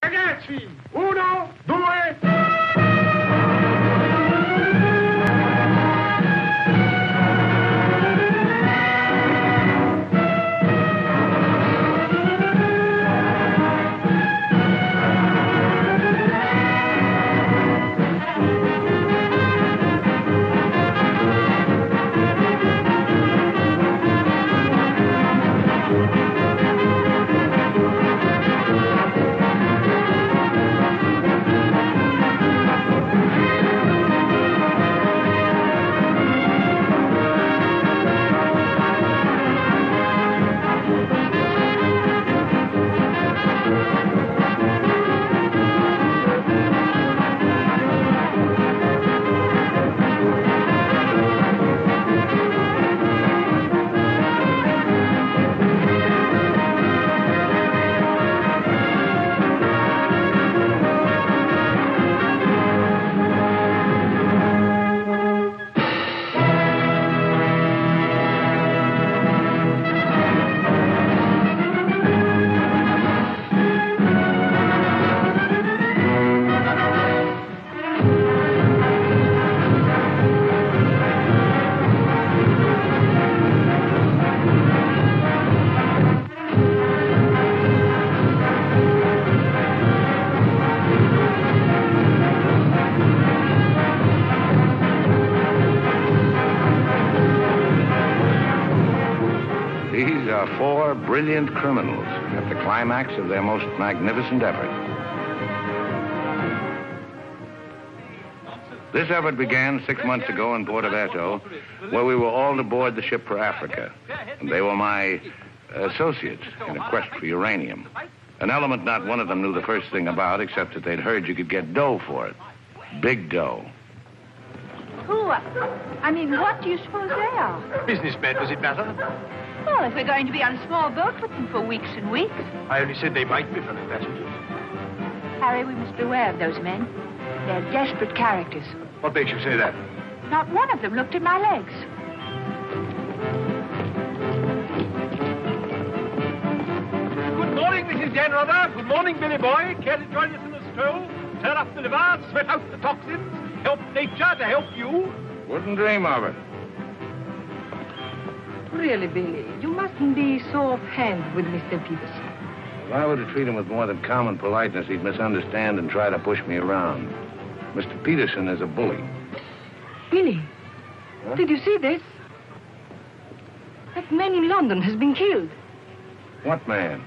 Ragazzi, 1, 2... Four brilliant criminals at the climax of their most magnificent effort. This effort began 6 months ago in Porto, where we were all aboard the ship for Africa. And they were my associates in a quest for uranium. An element not one of them knew the first thing about, except that they'd heard you could get dough for it. Big dough. Who? I mean, what do you suppose they are? Businessmen, does it matter? Well, if we're going to be on a small boat with them for weeks and weeks. I only said they might be fellow passengers. Harry, we must beware of those men. They're desperate characters. What makes you say that? Not one of them looked at my legs. Good morning, Mrs. Janrother. Good morning, Billy Boy. Care to join us in a stroll? Turn up the livers, sweat out the toxins, help nature to help you? Wouldn't dream of it. Really, Billy, you mustn't be so offhand with Mr. Peterson. If I were to treat him with more than common politeness, he'd misunderstand and try to push me around. Mr. Peterson is a bully. Billy, did you see this? That man in London has been killed. What man?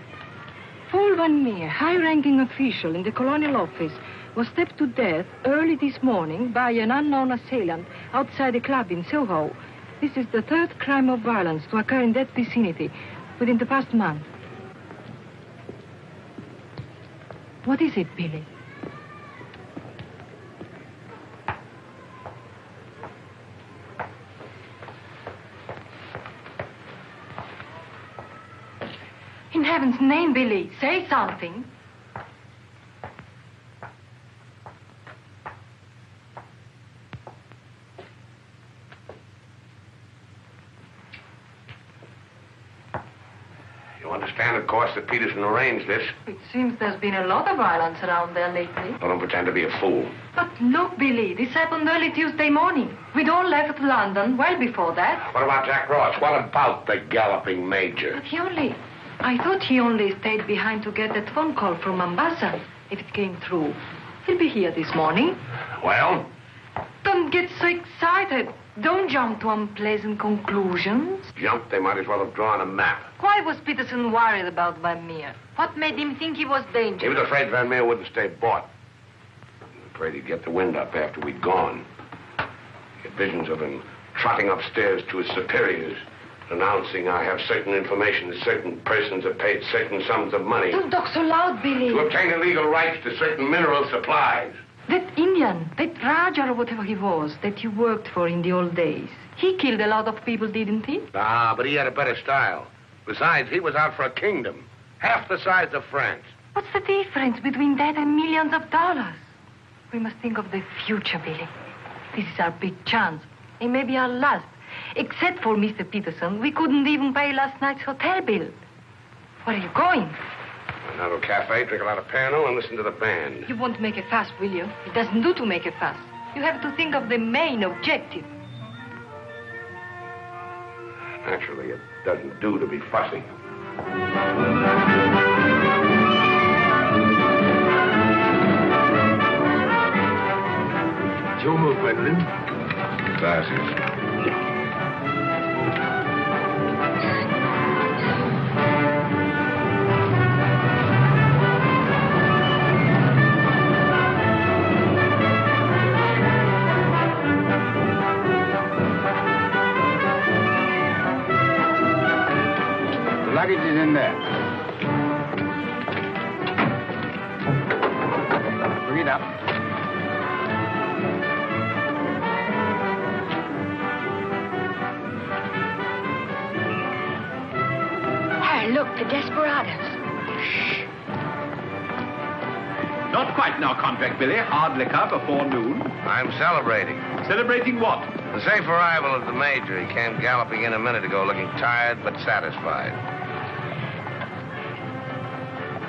Paul Van Meer, high-ranking official in the colonial office, was stabbed to death early this morning by an unknown assailant outside a club in Soho. This is the third crime of violence to occur in that vicinity within the past month. What is it, Billy? In heaven's name, Billy, say something. You understand, of course, that Peterson arranged this. It seems there's been a lot of violence around there lately. I don't pretend to be a fool. But look, Billy, this happened early Tuesday morning. We'd all left London well before that. What about Jack Ross? What about the galloping major? But I thought he only stayed behind to get that phone call from Mombasa. If it came through, he'll be here this morning. Well? Don't get so excited. Don't jump to unpleasant conclusions. Jump? They might as well have drawn a map. Why was Peterson worried about Van Meer? What made him think he was dangerous? He was afraid Van Meer wouldn't stay bought. Afraid he'd get the wind up after we'd gone. He had visions of him trotting upstairs to his superiors, announcing I have certain information that certain persons have paid certain sums of money. Don't talk so loud, Billy. To obtain illegal rights to certain mineral supplies. That Indian, that Raja or whatever he was, that you worked for in the old days, he killed a lot of people, didn't he? Ah, but he had a better style. Besides, he was out for a kingdom, half the size of France. What's the difference between that and millions of dollars? We must think of the future, Billy. This is our big chance. It may be our last. Except for Mr. Peterson, we couldn't even pay last night's hotel bill. Where are you going? Have a cafe, drink a lot of Pernod, and listen to the band. You won't make a fuss, will you? It doesn't do to make a fuss. You have to think of the main objective. Naturally, it doesn't do to be fussy. It's your move, Gwendolyn. Glasses. Luggage is in there. Bring it up. Harry, look, the desperados. Not quite now, Convict Billy. Hard liquor before noon. I'm celebrating. Celebrating what? The safe arrival of the Major. He came galloping in a minute ago looking tired but satisfied.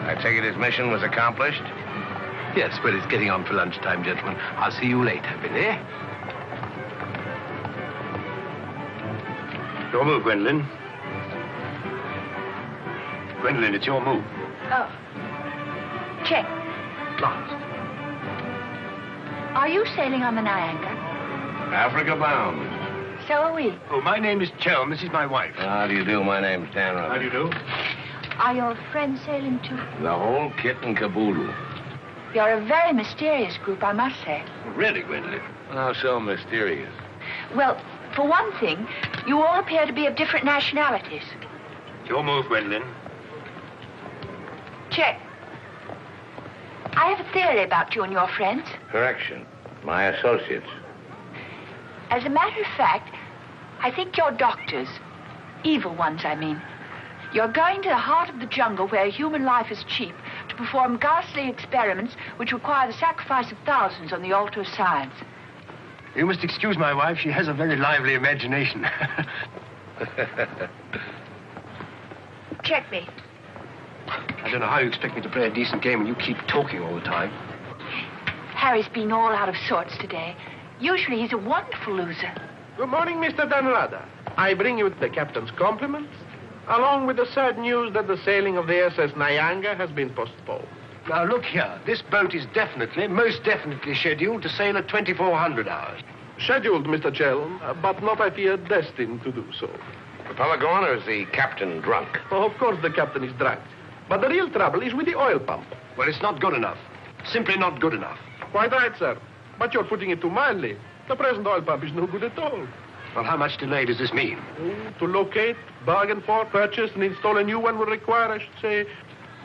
I take it his mission was accomplished? Yes, well, it's getting on for lunchtime, gentlemen. I'll see you later, Billy. Your move, Gwendolyn. Gwendolyn, it's your move. Oh. Check. Last. Are you sailing on the Niagara? Africa bound. So are we. Oh, my name is Chelm. This is my wife. How do you do? My name's Dan Robert. How do you do? Are your friends sailing too? The whole kit and caboodle. You're a very mysterious group, I must say. Really, Gwendolyn? How so mysterious? Well, for one thing, you all appear to be of different nationalities. It's your move, Gwendolyn. Check. I have a theory about you and your friends. Correction. My associates. As a matter of fact, I think you're doctors. Evil ones, I mean. You're going to the heart of the jungle where human life is cheap to perform ghastly experiments which require the sacrifice of thousands on the altar of science. You must excuse my wife. She has a very lively imagination. Check me. I don't know how you expect me to play a decent game when you keep talking all the time. Harry's been all out of sorts today. Usually he's a wonderful loser. Good morning, Mr. Danrada. I bring you the captain's compliments, along with the sad news that the sailing of the SS Nyanga has been postponed. Now, look here. This boat is definitely, most definitely scheduled to sail at 2400 hours. Scheduled, Mr. Chelm, but not, I fear, destined to do so. The fella gone, or is the captain drunk? Oh, of course the captain is drunk. But the real trouble is with the oil pump. Well, it's not good enough. Simply not good enough. Quite right, sir. But you're putting it too mildly. The present oil pump is no good at all. Well, how much delay does this mean? Oh, to locate, bargain for, purchase, and install a new one will require, I should say,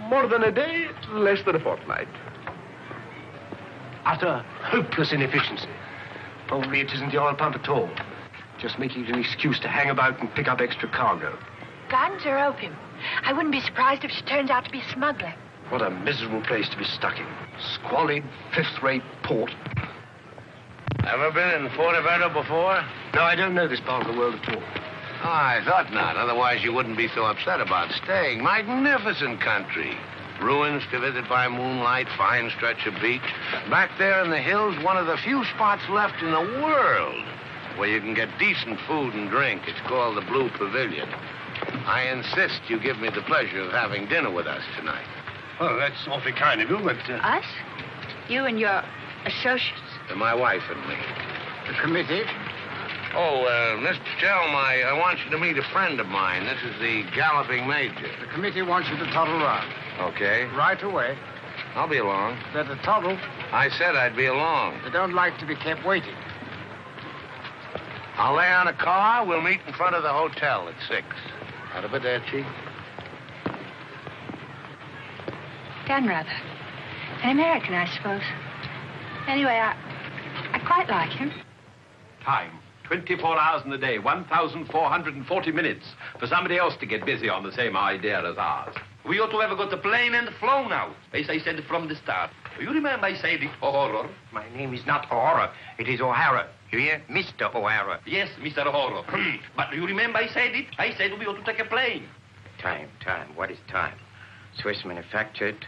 more than a day, less than a fortnight. Utter, hopeless inefficiency. Probably it isn't the oil pump at all. Just making it an excuse to hang about and pick up extra cargo. Guns or opium? I wouldn't be surprised if she turns out to be a smuggler. What a miserable place to be stuck in. Squalid, fifth-rate port. Ever been in Fuerteventura before? No, I don't know this part of the world at all. Oh, I thought not. Otherwise, you wouldn't be so upset about staying. Magnificent country. Ruins to visit by moonlight, fine stretch of beach. Back there in the hills, one of the few spots left in the world where you can get decent food and drink. It's called the Blue Pavilion. I insist you give me the pleasure of having dinner with us tonight. Oh, that's awfully kind of you, but... Us? You and your associates? My wife and me. The committee? Oh, Mr. Chelm, I want you to meet a friend of mine. This is the Galloping Major. The committee wants you to toddle round. Okay. Right away. I'll be along. Better toddle. I said I'd be along. They don't like to be kept waiting. I'll lay on a car. We'll meet in front of the hotel at 6. Arrivederci. Dan Rather. An American, I suppose. Anyway, I quite like him. Time. 24 hours in the day, 1,440 minutes for somebody else to get busy on the same idea as ours. We ought to have got the plane and flown now, as I said from the start. You remember I said it, O'Hara? My name is not O'Hara. It is O'Hara. You hear? Mr. O'Hara. Yes, Mr. O'Hara. But you remember I said it? I said we ought to take a plane. Time. What is time? Swiss manufactured,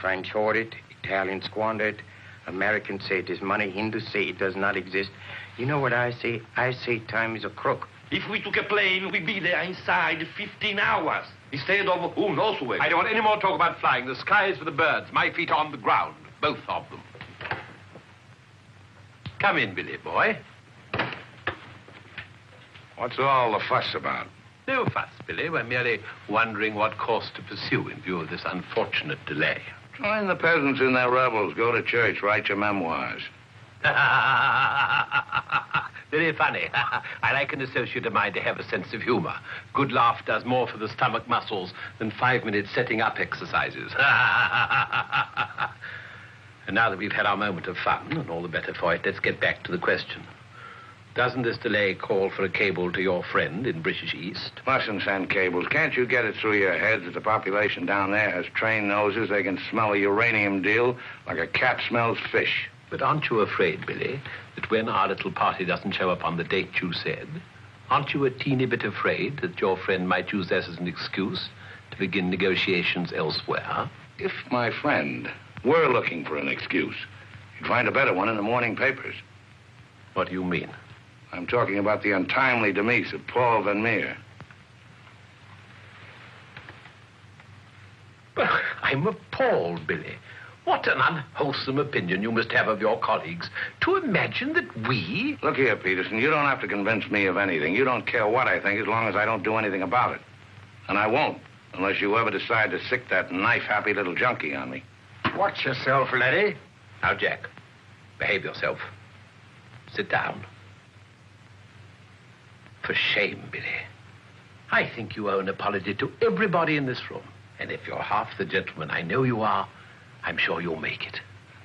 French ordered, Italian squandered, Americans say it is money, Hindus say it does not exist. You know what I say? I say time is a crook. If we took a plane, we'd be there inside 15 hours. Instead of who knows where. I don't want any more talk about flying. The sky is for the birds. My feet on the ground. Both of them. Come in, Billy boy. What's all the fuss about? No fuss, Billy. We're merely wondering what course to pursue in view of this unfortunate delay. Join the peasants in their revels. Go to church. Write your memoirs. Very funny. I like an associate of mine to have a sense of humor. Good laugh does more for the stomach muscles than 5 minutes setting up exercises. And now that we've had our moment of fun, and all the better for it, let's get back to the question. Doesn't this delay call for a cable to your friend in British East? Mustn't send cables. Can't you get it through your heads that the population down there has trained noses? They can smell a uranium deal like a cat smells fish. But aren't you afraid, Billy, that when our little party doesn't show up on the date you said, aren't you a teeny bit afraid that your friend might use this as an excuse to begin negotiations elsewhere? If my friend were looking for an excuse, you'd find a better one in the morning papers. What do you mean? I'm talking about the untimely demise of Paul Van Meer. I'm appalled, Billy. What an unwholesome opinion you must have of your colleagues to imagine that we... Look here, Peterson, you don't have to convince me of anything. You don't care what I think as long as I don't do anything about it. And I won't, unless you ever decide to sick that knife-happy little junkie on me. Watch yourself, laddie. Now, Jack, behave yourself. Sit down. For shame, Billy. I think you owe an apology to everybody in this room. And if you're half the gentleman I know you are, I'm sure you'll make it.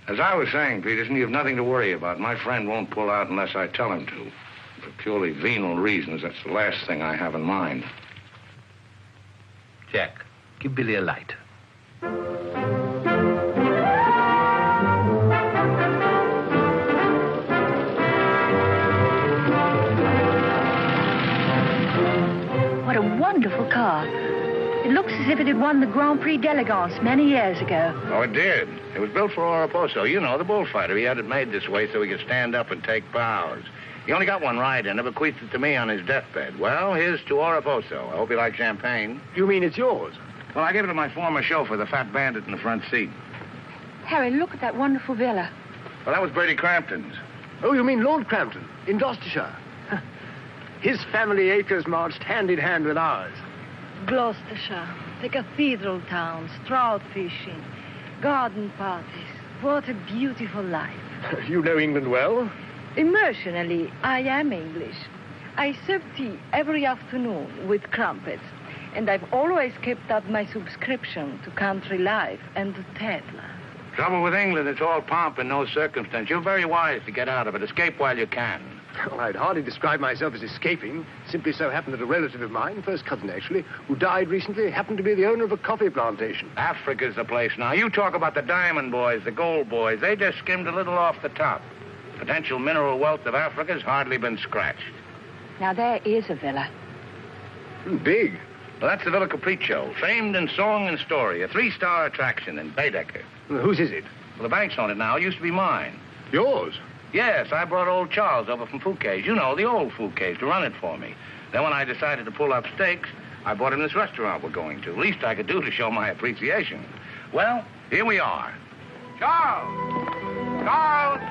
As I was saying, Peterson, you've nothing to worry about. My friend won't pull out unless I tell him to. For purely venal reasons, that's the last thing I have in mind. Jack, give Billy a light. What a wonderful car. It looks as if it had won the Grand Prix d'Elegance many years ago. Oh, it did. It was built for Oraposo. You know, the bullfighter. He had it made this way so he could stand up and take bows. He only got one ride in it, bequeathed it to me on his deathbed. Well, here's to Oraposo. I hope you like champagne. You mean it's yours? Well, I gave it to my former chauffeur, the fat bandit in the front seat. Harry, look at that wonderful villa. Well, that was Bertie Crampton's. Oh, you mean Lord Crampton in Gloucestershire? His family acres marched hand in hand with ours. Gloucestershire, the cathedral towns, trout fishing, garden parties. What a beautiful life. You know England well? Emotionally, I am English. I serve tea every afternoon with crumpets, and I've always kept up my subscription to Country Life and to Tetler. Trouble with England, it's all pomp and no circumstance. You're very wise to get out of it. Escape while you can. Well, I'd hardly describe myself as escaping. Simply so happened that a relative of mine, first cousin actually, who died recently, happened to be the owner of a coffee plantation. Africa's the place now. You talk about the diamond boys, the gold boys. They just skimmed a little off the top. Potential mineral wealth of Africa's hardly been scratched. Now, there is a villa. Big. Well, that's the Villa Capriccio, famed in song and story, a 3-star attraction in Baedeker. Well, whose is it? Well, the bank's on it now. It used to be mine. Yours? Yes, I brought old Charles over from Fouquet's. You know, the old Fouquet's, to run it for me. Then when I decided to pull up stakes, I bought him this restaurant we're going to. Least I could do to show my appreciation. Well, here we are. Charles! Charles!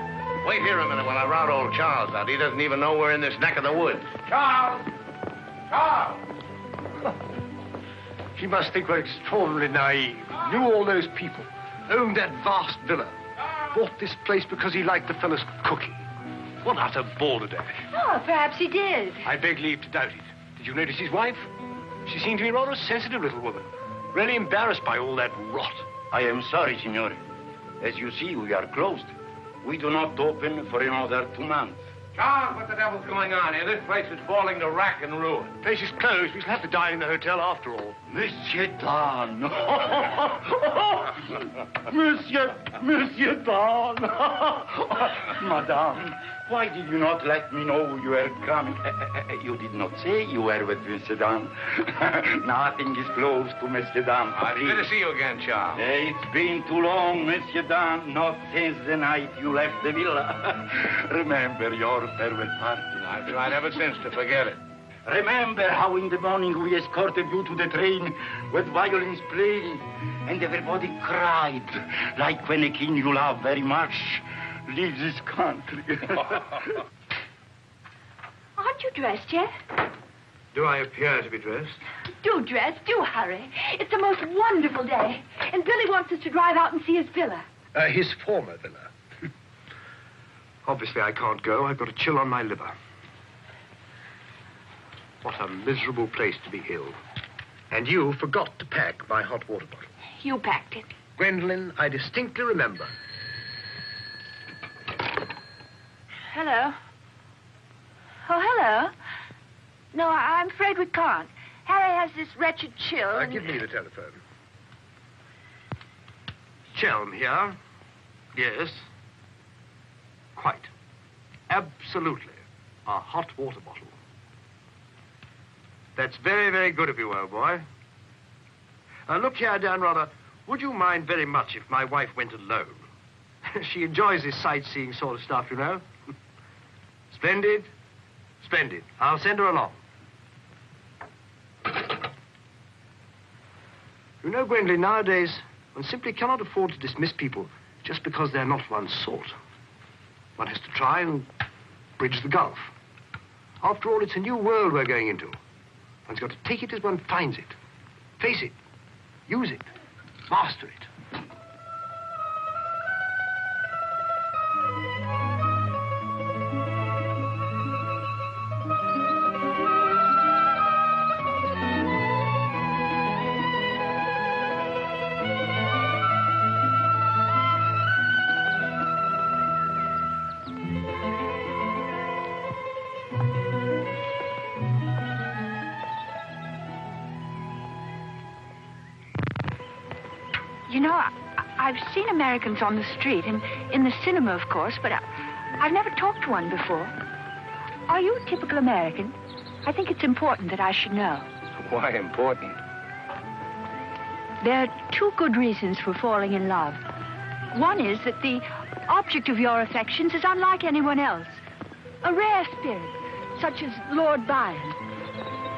Wait here a minute while I rout old Charles out. He doesn't even know we're in this neck of the woods. Charles! Charles! He must think we're extraordinarily naive. Knew all those people. Owned that vast villa. Bought this place because he liked the fellow's cooking. What utter balderdash. Oh, perhaps he did. I beg leave to doubt it. Did you notice his wife? She seemed to be rather a sensitive little woman. Really embarrassed by all that rot. I am sorry, signore. As you see, we are closed. We do not open for another 2 months. Charles, what the devil's going on here? This place is falling to rack and ruin. Place is closed. We shall have to dine in the hotel after all. Monsieur Dan. Monsieur Dan. Madame, why did you not let me know you were coming? You did not say you were with Monsieur Dan. Nothing is close to Monsieur Dan. It's good to see you again, Charles. It's been too long, Monsieur Dan. Not since the night you left the villa. Remember your farewell party. I've tried ever since to forget it. Remember how in the morning we escorted you to the train with violins playing and everybody cried like when a king you love very much leaves his country. Aren't you dressed yet? Do I appear to be dressed? Do dress, do hurry. It's the most wonderful day. And Billy wants us to drive out and see his villa. His former villa. Obviously, I can't go. I've got a chill on my liver. What a miserable place to be ill. And you forgot to pack my hot water bottle. You packed it. Gwendolyn, I distinctly remember. Hello. Oh, hello. No, I'm afraid we can't. Harry has this wretched chill. Give me the telephone. Chelm here. Yes. Quite. Absolutely. A hot water bottle. That's very, very good of you, old boy. Look here, Dan, rather, would you mind very much if my wife went alone? She enjoys this sightseeing sort of stuff, you know. Splendid. Splendid. I'll send her along. You know, Gwendolyn, nowadays, one simply cannot afford to dismiss people just because they're not one's sort. One has to try and bridge the gulf. After all, it's a new world we're going into. One's got to take it as one finds it. Face it. Use it. Master it. You know, I've seen Americans on the street and in the cinema, of course, but I've never talked to one before. Are you a typical American? I think it's important that I should know. Why important? There are two good reasons for falling in love. One is that the object of your affections is unlike anyone else. A rare spirit, such as Lord Byron.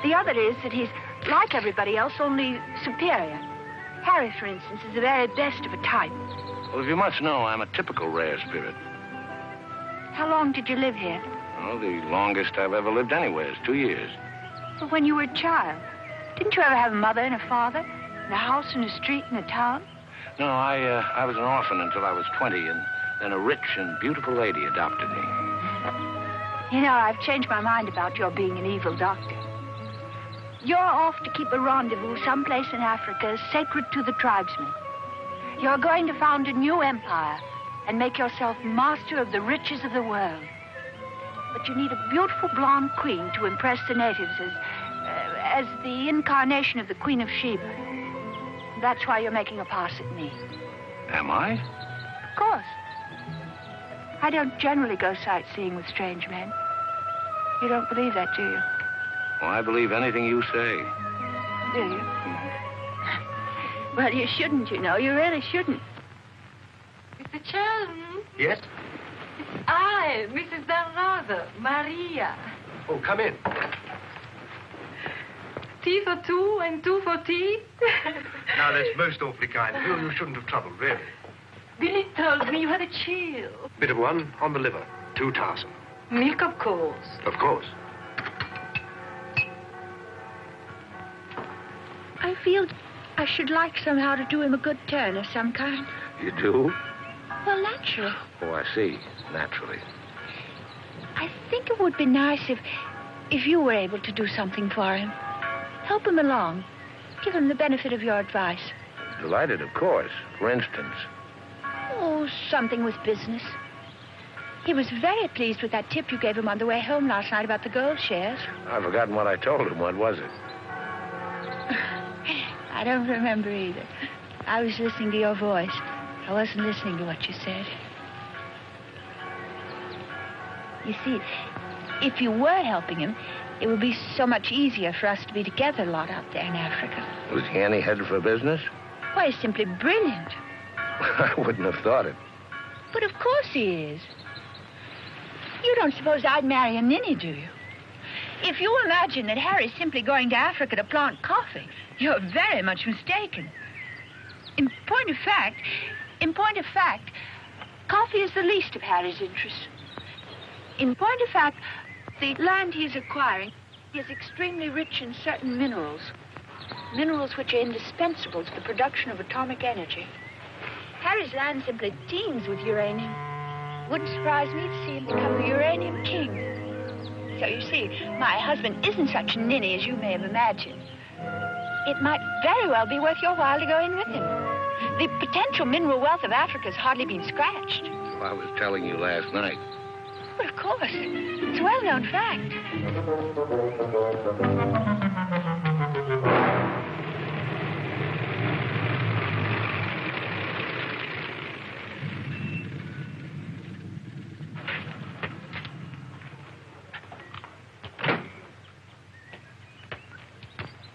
The other is that he's like everybody else, only superior. Harry, for instance, is the very best of a type. Well, if you must know, I'm a typical rare spirit. How long did you live here? Oh, the longest I've ever lived anywhere is 2 years. Well, when you were a child. Didn't you ever have a mother and a father? In a house, in a street, in a town? No, I was an orphan until I was 20, and then a rich and beautiful lady adopted me. You know, I've changed my mind about your being an evil doctor. You're off to keep a rendezvous someplace in Africa sacred to the tribesmen. You're going to found a new empire and make yourself master of the riches of the world. But you need a beautiful blonde queen to impress the natives as the incarnation of the Queen of Sheba. That's why you're making a pass at me. Am I? Of course. I don't generally go sightseeing with strange men. You don't believe that, do you? Well, I believe anything you say. Do you? Well, you shouldn't, you know. You really shouldn't. Mr. Chelm? Yes? It's I, Mrs. Bernardo, Maria. Oh, come in. Tea for two and two for tea? Now, that's most awfully kind. You shouldn't have troubled, really. Billy told me you had a chill. Bit of one on the liver. 2 tarsal. Milk, of course. Of course. I feel I should like somehow to do him a good turn of some kind. You do? Well, naturally. Oh, I see. Naturally. I think it would be nice if you were able to do something for him. Help him along. Give him the benefit of your advice. Delighted, of course. For instance. Oh, something with business. He was very pleased with that tip you gave him on the way home last night about the gold shares. I've forgotten what I told him. What was it? I don't remember either. I was listening to your voice. I wasn't listening to what you said. You see, if you were helping him, it would be so much easier for us to be together a lot out there in Africa. Was he any headed for business? Why, he's simply brilliant. I wouldn't have thought it. But of course he is. You don't suppose I'd marry a ninny, do you? If you imagine that Harry's simply going to Africa to plant coffee, you're very much mistaken. In point of fact, coffee is the least of Harry's interests. In point of fact, the land he's acquiring is extremely rich in certain minerals. Minerals which are indispensable to the production of atomic energy. Harry's land simply teems with uranium. Wouldn't surprise me to see him become the uranium king. So you see, my husband isn't such a ninny as you may have imagined. It might very well be worth your while to go in with him. The potential mineral wealth of Africa has hardly been scratched. Well, I was telling you last night. Well, of course. It's a well-known fact.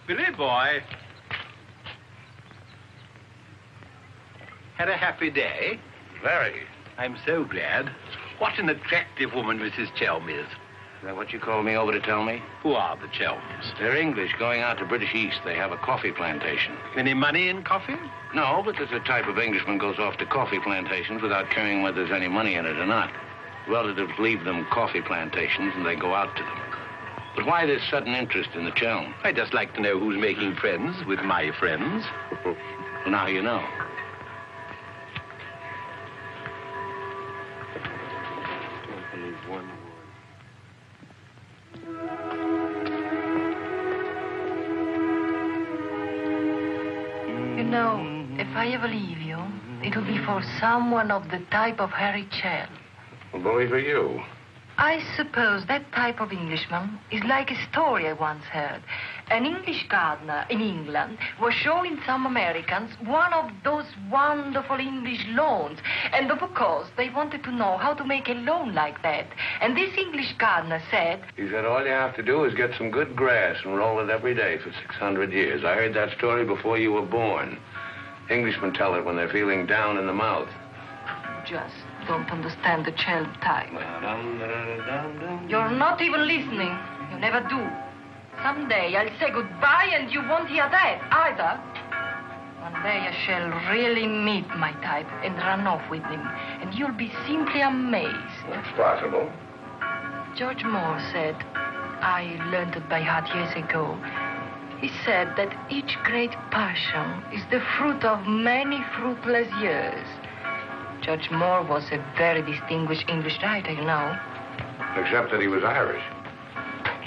Billy boy. Had a happy day? Very. I'm so glad. What an attractive woman Mrs. Chelm is. Is that what you called me over to tell me? Who are the Chelms? They're English going out to British East. They have a coffee plantation. Any money in coffee? No, but there's a type of Englishman goes off to coffee plantations without caring whether there's any money in it or not. Relatives leave them coffee plantations and they go out to them. But why this sudden interest in the Chelm? I'd just like to know who's making friends with my friends. Well, now you know. You know, if I ever leave you, it'll be for someone of the type of Harry Chelm. Well, bully for you. I suppose that type of Englishman is like a story I once heard. An English gardener in England was showing some Americans one of those wonderful English lawns. And of course, they wanted to know how to make a lawn like that. And this English gardener said... He said all you have to do is get some good grass and roll it every day for 600 years. I heard that story before you were born. Englishmen tell it when they're feeling down in the mouth. Just don't understand the Chelm type. You're not even listening. You never do. Someday I'll say goodbye and you won't hear that either. One day I shall really meet my type and run off with him. And you'll be simply amazed. That's possible. George Moore said, I learned it by heart years ago. He said that each great passion is the fruit of many fruitless years. Judge Moore was a very distinguished English writer, you know. Except that he was Irish.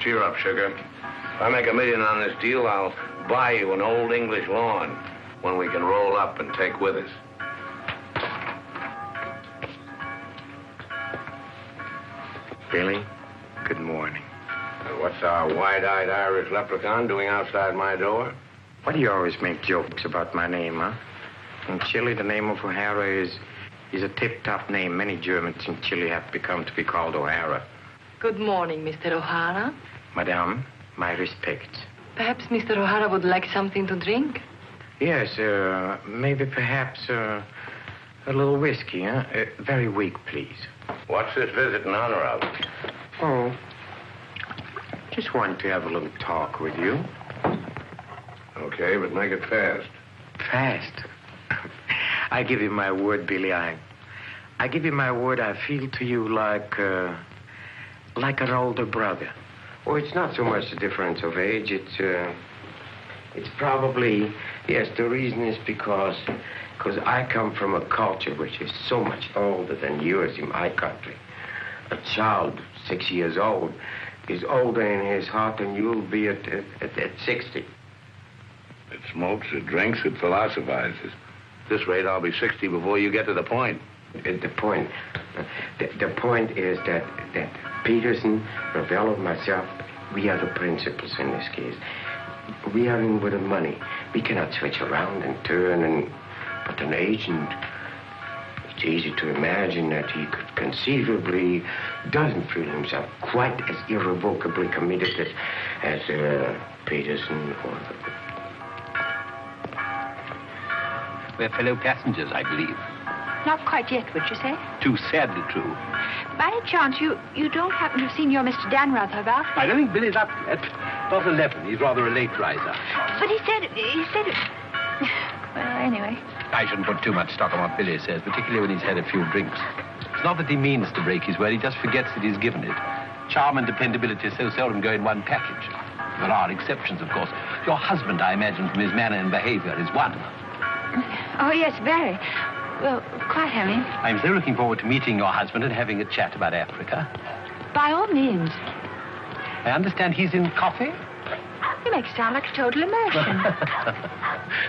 Cheer up, sugar. If I make $1 million on this deal, I'll buy you an old English lawn, one we can roll up and take with us. Billy, good morning. What's our wide-eyed Irish leprechaun doing outside my door? Why do you always make jokes about my name, huh? In Chile, the name of O'Hara is a tip-top name. Many Germans in Chile have become to be called O'Hara. Good morning, Mr. O'Hara. Madame, my respects. Perhaps Mr. O'Hara would like something to drink? Yes, maybe perhaps a little whiskey, huh? Very weak, please. What's this visit in honor of? Oh, just wanted to have a little talk with you. Okay, but make it fast. Fast? I give you my word, Billy. I give you my word. I feel to you like an older brother. Oh, it's not so much the difference of age. It's probably, yes, the reason is because I come from a culture which is so much older than yours in my country. A child 6 years old is older in his heart than you'll be at 60. It smokes, it drinks, it philosophizes. At this rate, I'll be 60 before you get to the point. The point is that Peterson, Ravello, myself, we are the principals in this case. We are in with the money. We cannot switch around and turn, but an agent, it's easy to imagine that he could conceivably doesn't feel himself quite as irrevocably committed as Peterson or... We're fellow passengers, I believe. Not quite yet, would you say? Too sadly true. By any chance, you don't happen to have seen your Mr. Danrother about? I don't think Billy's up yet. Not 11. He's rather a late riser. But he said it... Well, anyway. I shouldn't put too much stock on what Billy says, particularly when he's had a few drinks. It's not that he means to break his word, he just forgets that he's given it. Charm and dependability so seldom go in one package. There are exceptions, of course. Your husband, I imagine, from his manner and behavior, is one. Oh, yes, very. Well, quite, Henry. I'm so looking forward to meeting your husband and having a chat about Africa. By all means. I understand he's in coffee? You make it sound like a total American.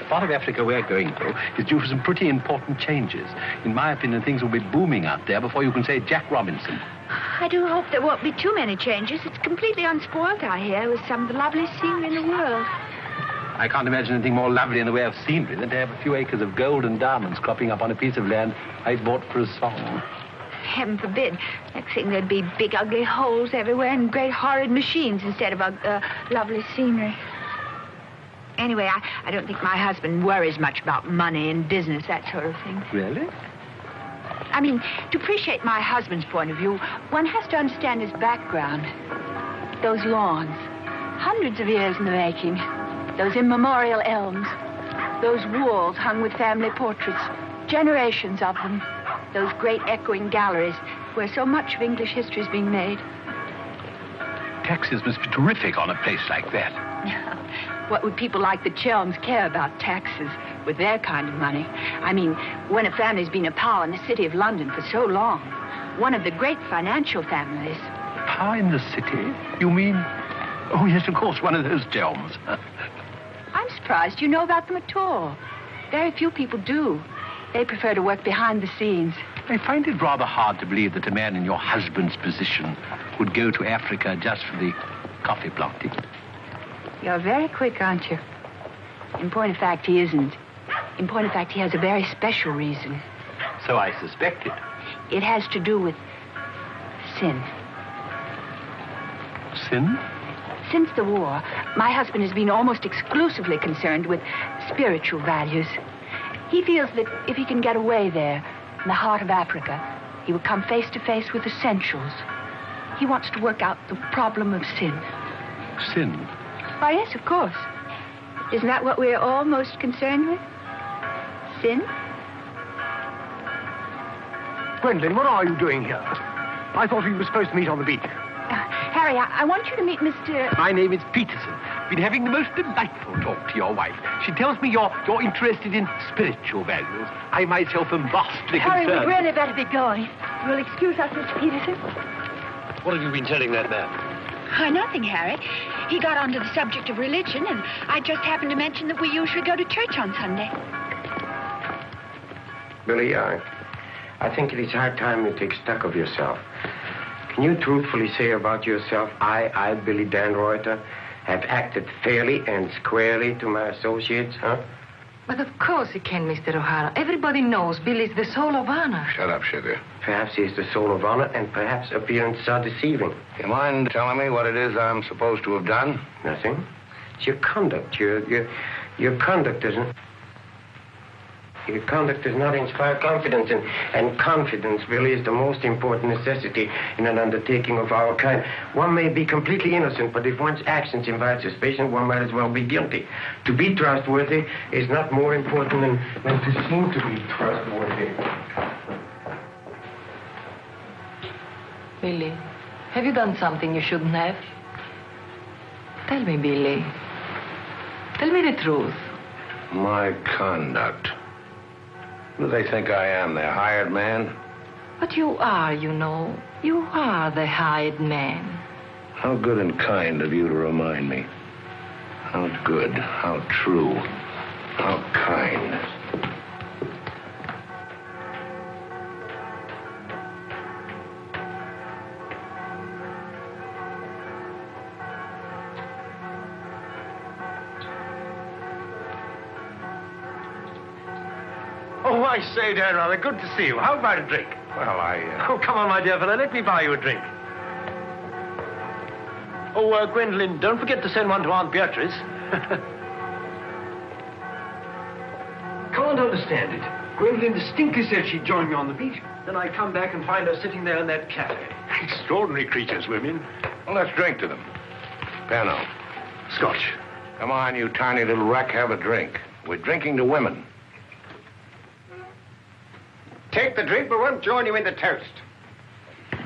Part of Africa we're going to is due for some pretty important changes. In my opinion, things will be booming out there before you can say Jack Robinson. I do hope there won't be too many changes. It's completely unspoiled, I hear, with some of the loveliest scenery in the world. I can't imagine anything more lovely in the way of scenery than to have a few acres of gold and diamonds cropping up on a piece of land I bought for a song. Heaven forbid. Next thing there'd be big, ugly holes everywhere and great, horrid machines instead of lovely scenery. Anyway, I don't think my husband worries much about money and business, that sort of thing. Really? I mean, to appreciate my husband's point of view, one has to understand his background. Those lawns, hundreds of years in the making. Those immemorial elms. Those walls hung with family portraits. Generations of them. Those great echoing galleries where so much of English history is being made. Taxes must be terrific on a place like that. What would people like the Chelms care about taxes with their kind of money? I mean, when a family's been a power in the city of London for so long, one of the great financial families. Power in the city? You mean... Oh, yes, of course, one of those Chelms. I'm surprised you know about them at all. Very few people do. They prefer to work behind the scenes. I find it rather hard to believe that a man in your husband's position would go to Africa just for the coffee planting. You're very quick, aren't you? In point of fact, he isn't. In point of fact, he has a very special reason. So I suspected. It has to do with sin. Sin? Since the war, my husband has been almost exclusively concerned with spiritual values. He feels that if he can get away there, in the heart of Africa, he will come face to face with essentials. He wants to work out the problem of sin. Sin? Why, yes, of course. Isn't that what we're all most concerned with? Sin? Gwendolyn, what are you doing here? I thought we were supposed to meet on the beach. Harry, I want you to meet Mr... My name is Peterson. Been having the most delightful talk to your wife. She tells me you're interested in spiritual values. I myself am vastly Harry, concerned. we'd really better be going. You'll excuse us, Mr. Peterson? What have you been telling that man? Why, nothing, Harry. He got onto the subject of religion, and I just happened to mention that we usually go to church on Sunday. Billy, I think it is high time you take stock of yourself. Can you truthfully say about yourself, I, Billy Danreuter, have acted fairly and squarely to my associates, huh? But of course he can, Mr. O'Hara. Everybody knows Billy's the soul of honor. Shut up, sugar. Perhaps he's the soul of honor, and perhaps appearances are deceiving. You mind telling me what it is I'm supposed to have done? Nothing. It's your conduct. Your conduct doesn't... Your conduct does not inspire confidence, and confidence, Billy, is the most important necessity in an undertaking of our kind. One may be completely innocent, but if one's actions invite suspicion, one might as well be guilty. To be trustworthy is not more important than to seem to be trustworthy. Billy, have you done something you shouldn't have? Tell me, Billy. Tell me the truth. My conduct. Who do they think I am, their hired man? But you are, you know. You are the hired man. How good and kind of you to remind me. How good, how true, how kind. I say, Dan, rather good to see you. How about a drink? Well, Oh, come on, my dear fellow. Let me buy you a drink. Oh, Gwendolyn, don't forget to send one to Aunt Beatrice. Can't understand it. Gwendolyn distinctly said she'd join me on the beach. Then I come back and find her sitting there in that cafe. Extraordinary creatures, women. Well, let's drink to them. Pano. Scotch. Come on, you tiny little wreck, have a drink. We're drinking to women. Take the drink, but won't join you in the toast.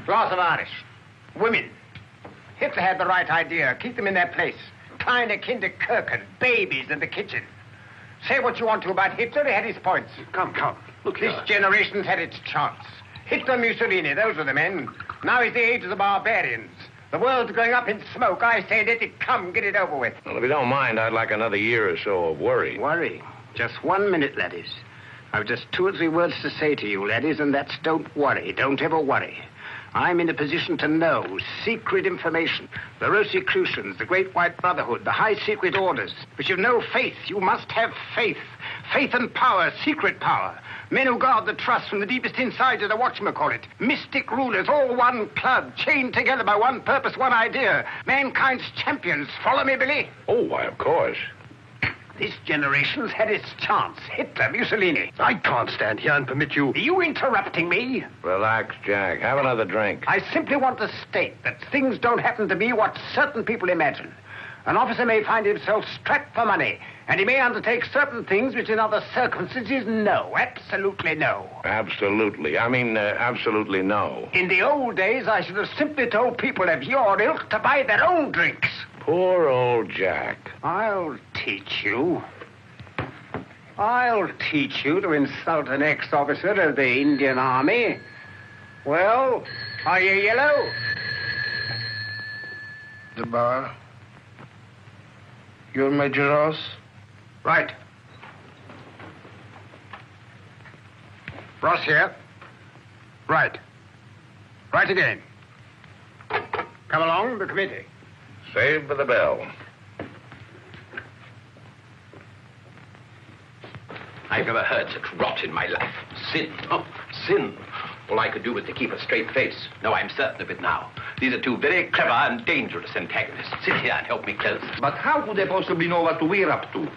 Glass of Irish. Women. Hitler had the right idea. Keep them in their place. Kleine Kinderkirchen, babies in the kitchen. Say what you want to about Hitler, he had his points. Come. Look This here. generation's had its chance. Hitler, Mussolini, those were the men. Now is the age of the barbarians. The world's going up in smoke. I say let it come, get it over with. Well, if you don't mind, I'd like another year or so of worry. Worry? Just 1 minute, laddies. I've just 2 or 3 words to say to you, laddies, and that's don't worry. Don't ever worry. I'm in a position to know secret information. The Rosicrucians, the Great White Brotherhood, the high secret orders. But you've no faith. You must have faith. Faith and power, secret power. Men who guard the trust from the deepest insides of the whatchamacallit. Mystic rulers, all one club, chained together by one purpose, one idea. Mankind's champions. Follow me, Billy? Oh, why, of course. This generation's had its chance. Hitler, Mussolini. I can't stand here and permit you... Are you interrupting me? Relax, Jack. Have another drink. I simply want to state that things don't happen to be what certain people imagine. An officer may find himself strapped for money, and he may undertake certain things which in other circumstances, no, absolutely no. Absolutely. Absolutely no. In the old days, I should have simply told people of your ilk to buy their own drinks. Poor old Jack. I'll teach you. I'll teach you to insult an ex-officer of the Indian Army. Well, are you yellow? The bar. You're Major Ross? Right. Ross here. Right. Right again. Come along, the committee. Save for the bell. I've never heard such rot in my life. Sin. Oh, sin. All I could do was to keep a straight face. No, I'm certain of it now. These are 2 very clever and dangerous antagonists. Sit here and help me close. But how could they possibly know what we're up to?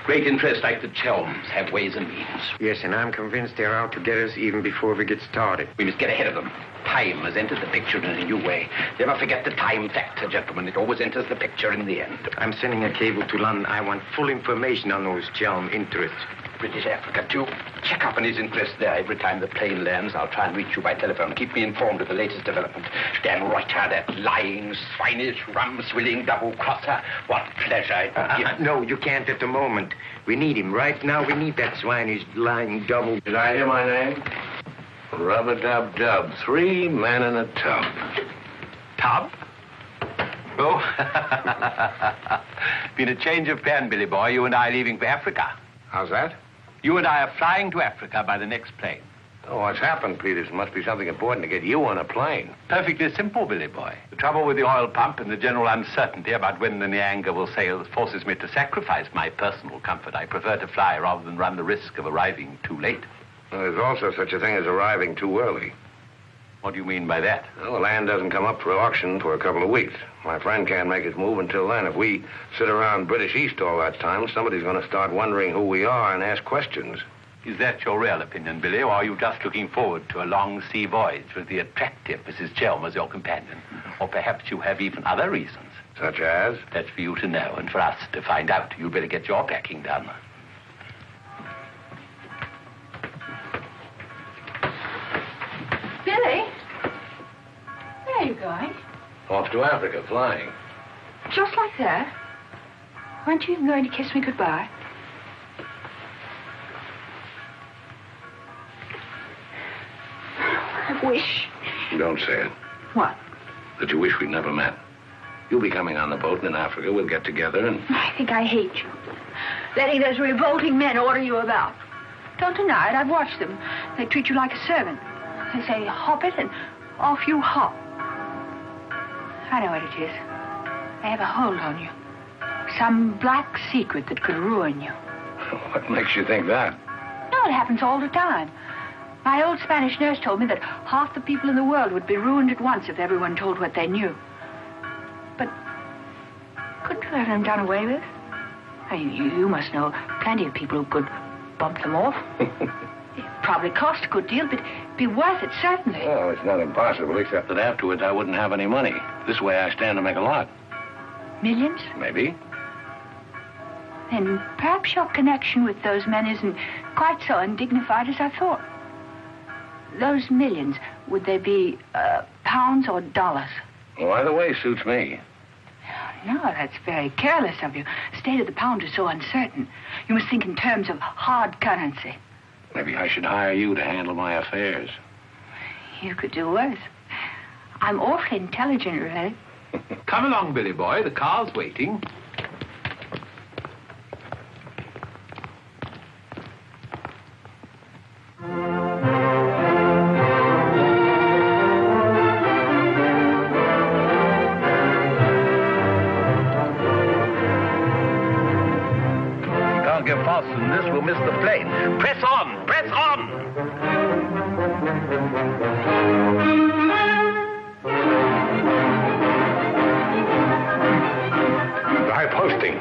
Great interests like the Chelms have ways and means. Yes, and I'm convinced they're out to get us even before we get started. We must get ahead of them. Time has entered the picture in a new way. Never forget the time factor, gentlemen. It always enters the picture in the end. I'm sending a cable to London. I want full information on those Chelm interests. British Africa, too. Check up on his interest there. Every time the plane lands, I'll try and reach you by telephone. Keep me informed of the latest development. Dan Reuter, that lying, swinish, rum-swilling double-crosser. What pleasure it would give. No, you can't at the moment. We need him. Right now, we need that swinish, lying double. Did I hear my name? Rub-a-dub-dub. 3 men in a tub. Tub? Oh. Been a change of plan, Billy boy. You and I leaving for Africa. How's that? You and I are flying to Africa by the next plane. Oh, what's happened, Peters? Must be something important to get you on a plane. Perfectly simple, Billy boy. The trouble with the oil pump and the general uncertainty about when the Nyanga will sail forces me to sacrifice my personal comfort. I prefer to fly rather than run the risk of arriving too late. Well, there's also such a thing as arriving too early. What do you mean by that? Well, the land doesn't come up for auction for a couple of weeks. My friend can't make his move until then. If we sit around British East all that time, somebody's going to start wondering who we are and ask questions. Is that your real opinion, Billy, or are you just looking forward to a long sea voyage with the attractive Mrs. Chelm as your companion? Or perhaps you have even other reasons. Such as? That's for you to know and for us to find out. You'd better get your packing done. Billy? Where are you going? Off to Africa, flying. Just like that? Weren't you even going to kiss me goodbye? I wish. Don't say it. What? That you wish we'd never met. You'll be coming on the boat, and in Africa we'll get together and... I think I hate you. Letting those revolting men order you about. Don't deny it. I've watched them. They treat you like a servant. They say, hop it, and off you hop. I know what it is. They have a hold on you. Some black secret that could ruin you. What makes you think that? No, know, it happens all the time. My old Spanish nurse told me that half the people in the world would be ruined at once if everyone told what they knew. But couldn't you have them done away with? I mean, you must know plenty of people who could bump them off. It probably cost a good deal, but it'd be worth it, certainly. Well, it's not impossible, except that afterwards I wouldn't have any money. This way I stand to make a lot. Millions? Maybe. Then perhaps your connection with those men isn't quite so undignified as I thought. Those millions, would they be pounds or dollars? Well, either way suits me. No, that's very careless of you. The state of the pound is so uncertain. You must think in terms of hard currency. Maybe I should hire you to handle my affairs. You could do worse. I'm awfully intelligent, really. Come along, Billy boy. The car's waiting. Get faster than this, we'll miss the plane. Press on! Press on! High posting.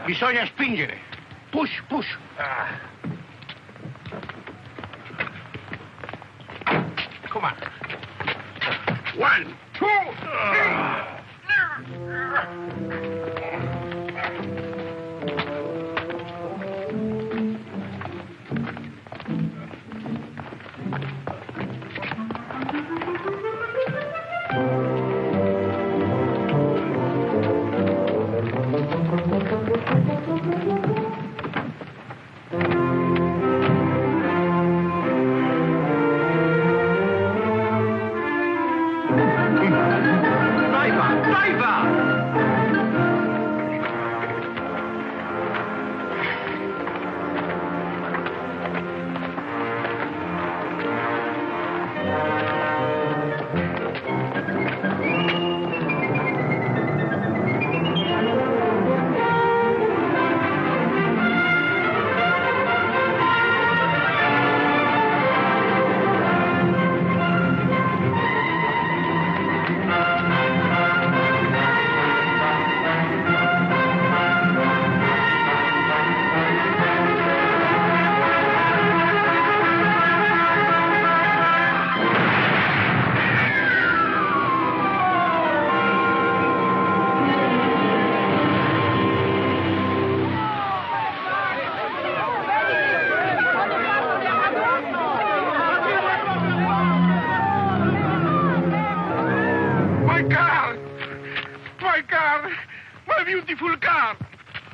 Bisogna spingere. Push, push. Come on. 1, 2, beautiful car.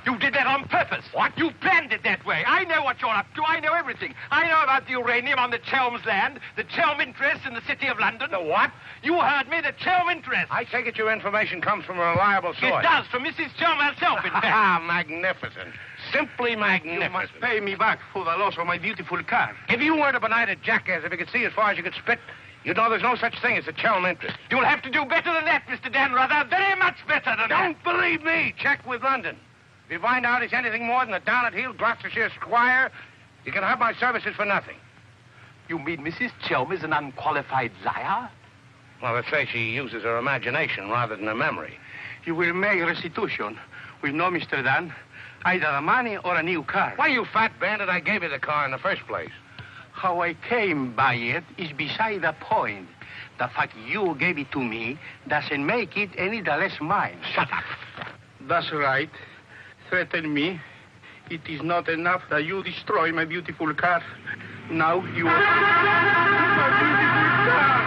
You did that on purpose. What? You planned it that way. I know what you're up to. I know everything. I know about the uranium on the Chelm's land, the Chelm interest in the City of London. The what? You heard me, the Chelm interest. I take it your information comes from a reliable source. It does, from Mrs. Chelm herself, in fact. Ah, magnificent. Simply magnificent. You must pay me back for the loss of my beautiful car. If you weren't a benighted jackass, if you could see as far as you could spit, you'd know there's no such thing as a Chelm interest. You'll have to do better than that, Mr. Dan Ruther. Very much better than that. Don't believe me. Check with London. If you find out he's anything more than a down-at-heel Gloucestershire squire, you can have my services for nothing. You mean Mrs. Chelm is an unqualified liar? Well, let's say she uses her imagination rather than her memory. You will make restitution with no Mr. Dan, either the money or a new car. Why, you fat bandit, I gave you the car in the first place. How I came by it is beside the point. The fact you gave it to me doesn't make it any the less mine. Shut up. That's right. Threaten me. It is not enough that you destroy my beautiful car. Now you... my beautiful car!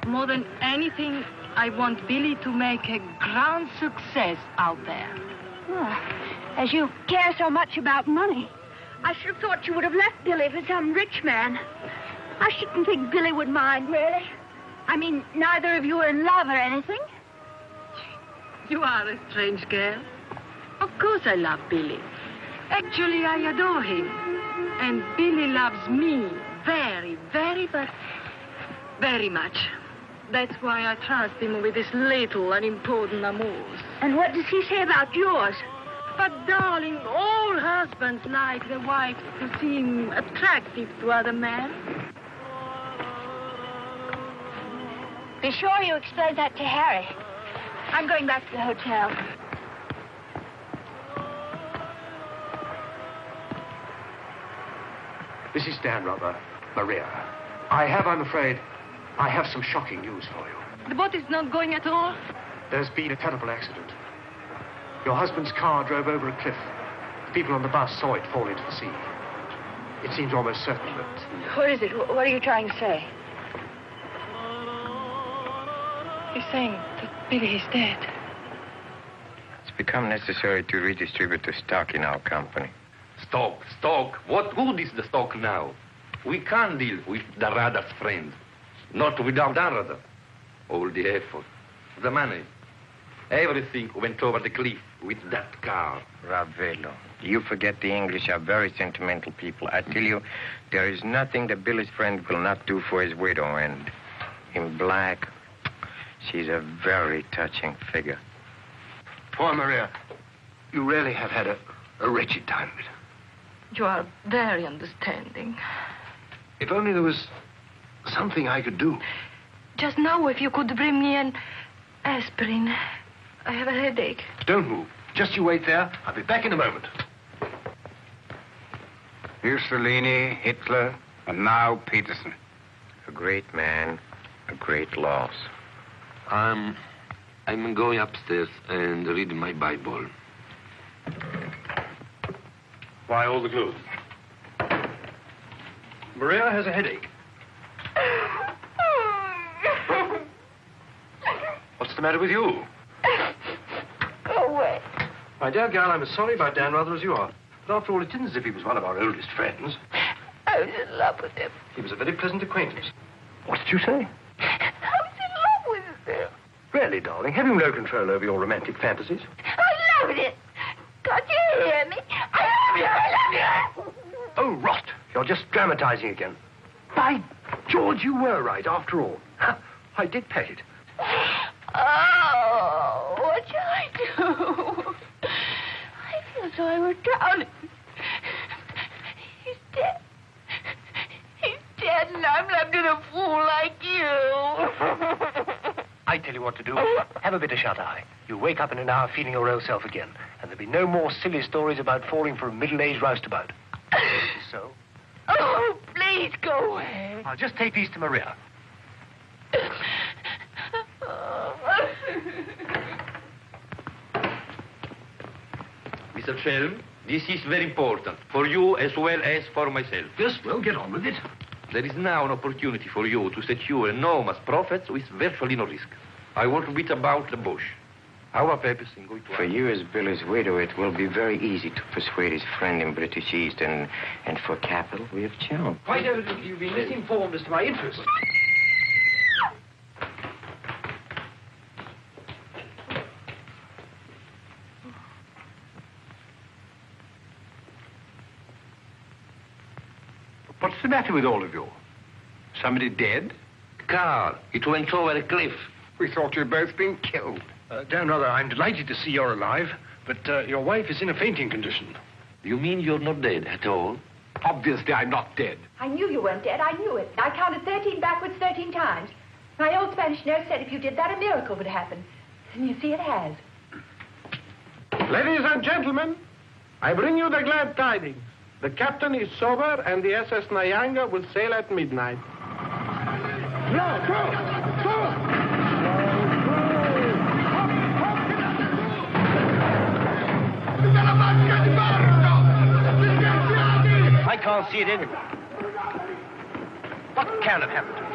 More than anything, I want Billy to make a grand success out there. Well, as you care so much about money, I should have thought you would have left Billy for some rich man. I shouldn't think Billy would mind, really. I mean, neither of you are in love or anything. You are a strange girl. Of course I love Billy. Actually, I adore him. And Billy loves me very, but very much. That's why I trust him with his little unimportant amours. And what does he say about yours? But, darling, all husbands like their wives to seem attractive to other men. Be sure you explain that to Harry. I'm going back to the hotel. This is Dan Rubber, Maria. I'm afraid, I have some shocking news for you. The boat is not going at all? There's been a terrible accident. Your husband's car drove over a cliff. The people on the bus saw it fall into the sea. It seems almost certain that... What is it? What are you trying to say? He's saying that Billy is dead. It's become necessary to redistribute the stock in our company. Stock? What good is the stock now? We can't deal with Darada's friends. Not without Darada. All the effort, the money, everything went over the cliff with that car. Ravello, you forget the English are very sentimental people. I tell you, there is nothing that Billy's friend will not do for his widow, and in black, she's a very touching figure. Poor Maria, you really have had a wretched time of it. You are very understanding. If only there was something I could do. Just now, if you could bring me an aspirin. I have a headache. Don't move. Just you wait there. I'll be back in a moment. Mussolini, Hitler, and now Peterson. A great man, a great loss. I'm going upstairs and reading my Bible. Why all the gloom? Maria has a headache. What's the matter with you? Go away. My dear girl, I'm as sorry about Dan Rather as you are. But after all, it isn't as if he was one of our oldest friends. I was in love with him. He was a very pleasant acquaintance. What did you say? I was in love with him. Really, darling, have you no control over your romantic fantasies? I loved it. Can't you hear me? I love you. Oh, rot. You're just dramatizing again. By George, you were right, after all. I did pet it. Oh, what shall I do? I feel so I were drowning. He's dead. He's dead, and I'm left in a fool like you. I tell you what to do. Have a bit of shut-eye. You wake up in an hour feeling your real self again, and there'll be no more silly stories about falling for a middle-aged roustabout. So? Oh, please go away. I'll just take these to Maria. Mr. Shelm, this is very important, for you as well as for myself. Yes, well, get on with it. There is now an opportunity for you to secure enormous profits with virtually no risk. I want to beat about the bush. Our purpose in going to... For you as Billy's widow, it will be very easy to persuade his friend in British East, and for capital, we have Joan. Why don't you be misinformed as to my interests? What's the matter with all of you? Somebody dead? Car, it went over a cliff. We thought you'd both been killed. Dan Rother, I'm delighted to see you're alive, but your wife is in a fainting condition. You mean you're not dead at all? Obviously, I'm not dead. I knew you weren't dead. I knew it. I counted 13 backwards 13 times. My old Spanish nurse said if you did that, a miracle would happen. And you see, it has. Ladies and gentlemen, I bring you the glad tidings. The captain is sober, and the SS Nyanga will sail at midnight. I can't see it anywhere. What can have happened to it?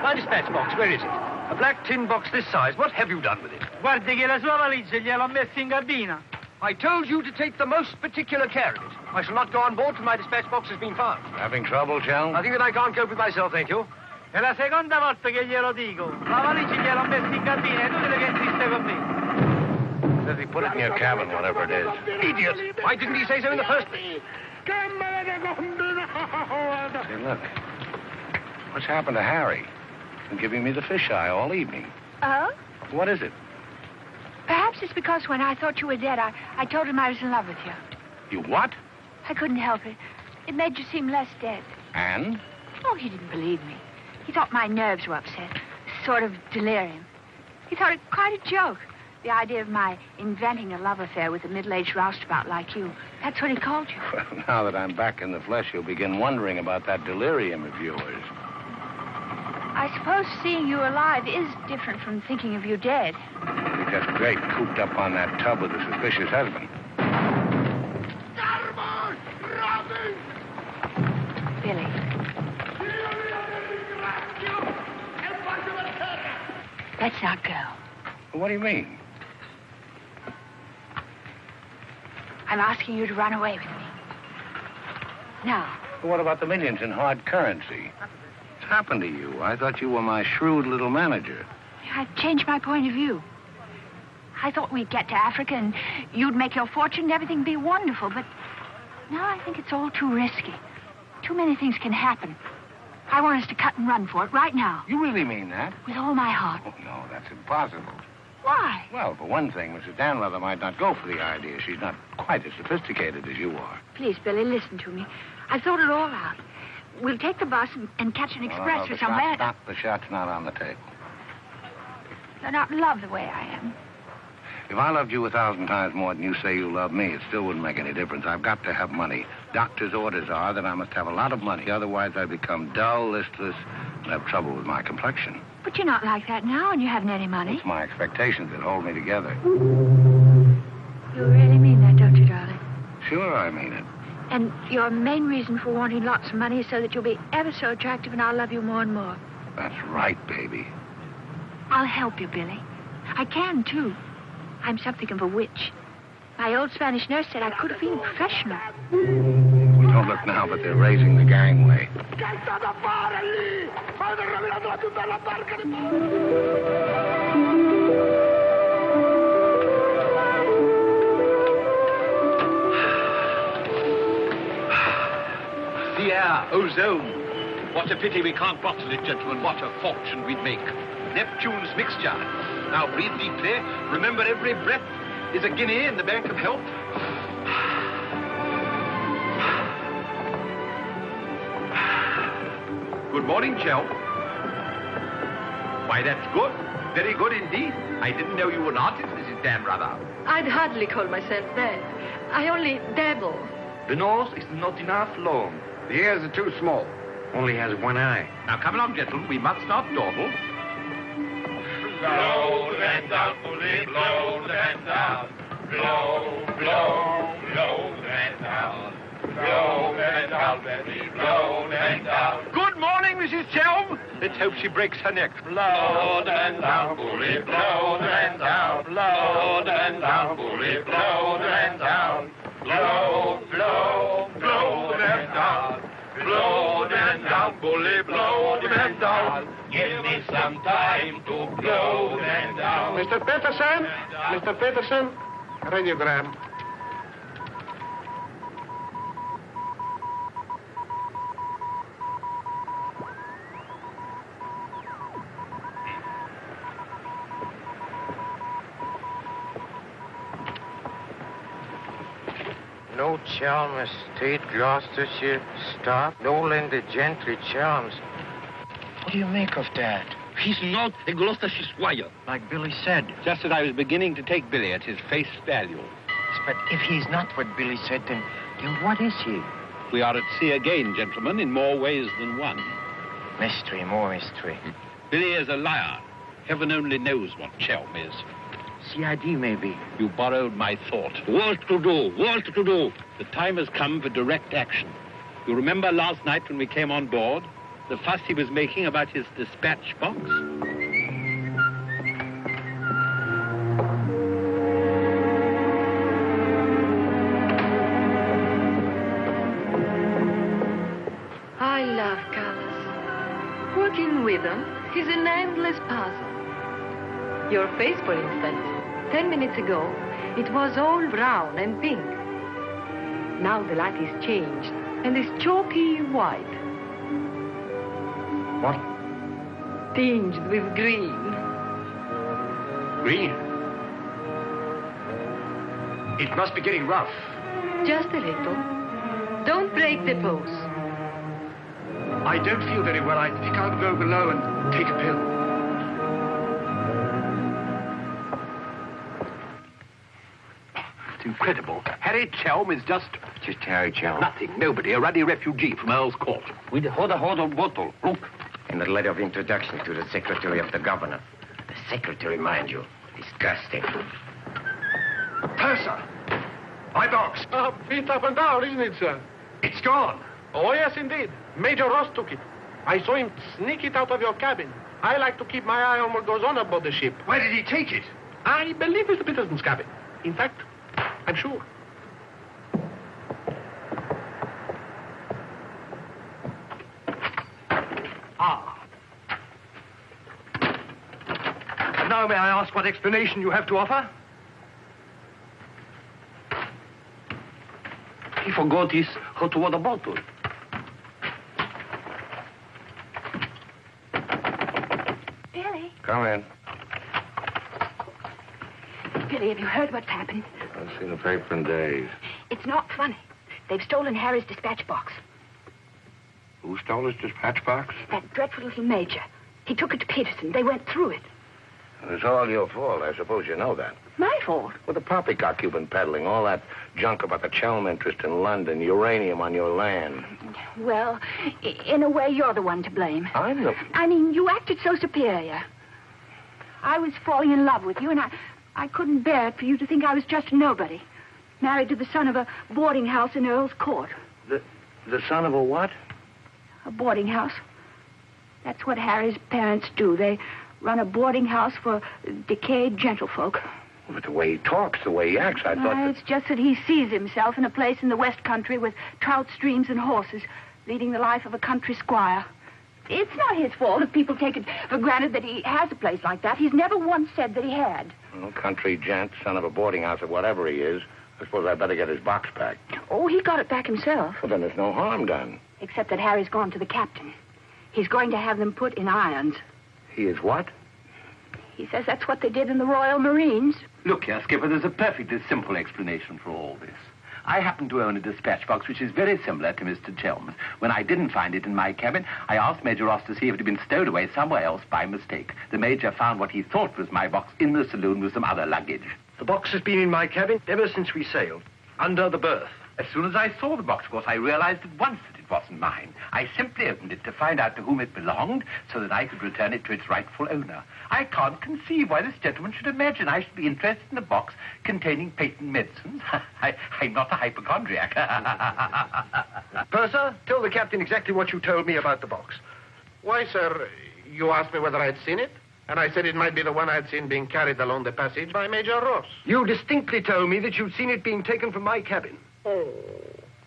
My dispatch box, where is it? A black tin box this size. What have you done with it? Guardi che la sua valigia gliel'ho messa in cabina. I told you to take the most particular care of it. I shall not go on board till my dispatch box has been found. Having trouble, Chell? I think that I can't cope with myself, thank you. È la seconda volta che glielo dico. La valigia gliel'ho messa in cabina, è inutile che insiste con me. Says he put it in your cabin, whatever it is. Idiot! Why didn't he say so in the first place? Say, look. What's happened to Harry? He's been giving me the fisheye all evening. Oh? What is it? Perhaps it's because when I thought you were dead, I told him I was in love with you. You what? I couldn't help it. It made you seem less dead. And? Oh, he didn't believe me. He thought my nerves were upset. Sort of delirium. He thought it quite a joke. The idea of my inventing a love affair with a middle-aged roustabout like you. That's what he called you. Well, now that I'm back in the flesh, you'll begin wondering about that delirium of yours. I suppose seeing you alive is different from thinking of you dead. You're just great cooped up on that tub with a suspicious husband. Billy. That's our girl. What do you mean? I'm asking you to run away with me. Now. What about the millions in hard currency? What's happened to you? I thought you were my shrewd little manager. I've changed my point of view. I thought we'd get to Africa and you'd make your fortune and everything be wonderful, but now I think it's all too risky. Too many things can happen. I want us to cut and run for it right now. You really mean that? With all my heart. Oh, no, that's impossible. Why? Well, for one thing, Mrs. Danrother might not go for the idea. She's not quite as sophisticated as you are. Please, Billy, listen to me. I've thought it all out. We'll take the bus and catch an express for somewhere. The shot's not on the table. You're not in love the way I am. If I loved you 1,000 times more than you say you love me, it still wouldn't make any difference. I've got to have money. Doctor's orders are that I must have a lot of money. Otherwise, I become dull, listless, and have trouble with my complexion. But you're not like that now, and you haven't any money. It's my expectations that hold me together. You really mean that, don't you, darling? Sure, I mean it. And your main reason for wanting lots of money is so that you'll be ever so attractive and I'll love you more and more. That's right, baby. I'll help you, Billy. I can, too. I'm something of a witch. My old Spanish nurse said I could have been professional. Don't look now, but they're raising the gangway. The air, ozone. What a pity we can't bottle it, gentlemen. What a fortune we'd make. Neptune's mixture. Now breathe deeply. Remember, every breath is a guinea in the bank of health. Good morning, Chell. Why, that's good. Very good indeed. I didn't know you were an artist, Mrs. Danrother. I'd hardly call myself that. I only dabble. The nose is not enough long. The ears are too small. Only has one eye. Now, come along, gentlemen. We must not dawdle. Blow the man down, bully, blow the man down. Blow, blow, blow the man down. Blow the man down, baby, blow the man down. Good morning, Mrs. Chelm. Let's hope she breaks her neck. Blow the man down, bully, blow the man down. Blow the man down, bully, blow the man down. Blow, blow, blow the man down. Blow the man down, bully, blow the man down. Give me some time to blow the man down. Mr. Peterson? Mr. Peterson? Radiogram. No Chalmers State, Gloucestershire. Stop. No Lender Gentry, Chalmers. What do you make of that? He's not a Gloucestershire squire. Like Billy said. Just as I was beginning to take Billy at his face value. But if he's not what Billy said, then what is he? We are at sea again, gentlemen, in more ways than one. Mystery, more mystery. Billy is a liar. Heaven only knows what Chelm is. CID, maybe. You borrowed my thought. What to do? What to do? The time has come for direct action. You remember last night when we came on board? The fuss he was making about his dispatch box? Working with them is an endless puzzle. Your face, for instance. 10 minutes ago, it was all brown and pink. Now the light is changed and is chalky white. What? Tinged with green. Green? It must be getting rough. Just a little. Don't break the pose. I don't feel very well. I think I'll go below and take a pill. It's incredible. Harry Chelm is just Harry Chelm. nothing. Nobody. A ruddy refugee from Earl's Court. With a hot bottle. Look. And a letter of introduction to the secretary of the governor. The secretary, mind you. Disgusting. Purser! My box. Feet up and down, isn't it, sir? It's gone. Oh, yes, indeed. Major Ross took it. I saw him sneak it out of your cabin. I like to keep my eye on what goes on aboard the ship. Where did he take it? I believe Mr. Peterson's cabin. In fact, I'm sure. And now may I ask what explanation you have to offer? He forgot his hot water bottle. Billy. Come in. Billy, have you heard what's happened? I've seen the paper in days. It's not funny. They've stolen Harry's dispatch box. Who stole his dispatch box? That dreadful little major. He took it to Peterson. They went through it. It's all your fault. I suppose you know that. My fault? Well, the poppycock you've been peddling, all that junk about the Chelm interest in London, uranium on your land. Well, in a way, you're the one to blame. I'm the... I mean, you acted so superior. I was falling in love with you, and I couldn't bear it for you to think I was just a nobody. Married to the son of a boarding house in Earl's Court. The son of a what? A boarding house. That's what Harry's parents do. They run a boarding house for decayed gentlefolk. But the way he talks, the way he acts, I thought that... It's just that he sees himself in a place in the West Country with trout streams and horses, leading the life of a country squire. It's not his fault if people take it for granted that he has a place like that. He's never once said that he had. Well, country gent, son of a boarding house or whatever he is, I suppose I'd better get his box back. Oh, he got it back himself. Well, then there's no harm done. Except that Harry's gone to the captain. He's going to have them put in irons. He is what? He says that's what they did in the Royal Marines. Look here, Skipper, there's a perfectly simple explanation for all this. I happen to own a dispatch box which is very similar to Mr. Chelm's. When I didn't find it in my cabin, I asked Major Ross to see if it had been stowed away somewhere else by mistake. The Major found what he thought was my box in the saloon with some other luggage. The box has been in my cabin ever since we sailed, under the berth. As soon as I saw the box, of course, I realized at once that it wasn't mine. I simply opened it to find out to whom it belonged so that I could return it to its rightful owner. I can't conceive why this gentleman should imagine I should be interested in a box containing patent medicines. I'm not a hypochondriac. Purser, tell the captain exactly what you told me about the box. Why, sir, you asked me whether I'd seen it, and I said it might be the one I'd seen being carried along the passage by Major Ross. You distinctly told me that you'd seen it being taken from my cabin. Oh,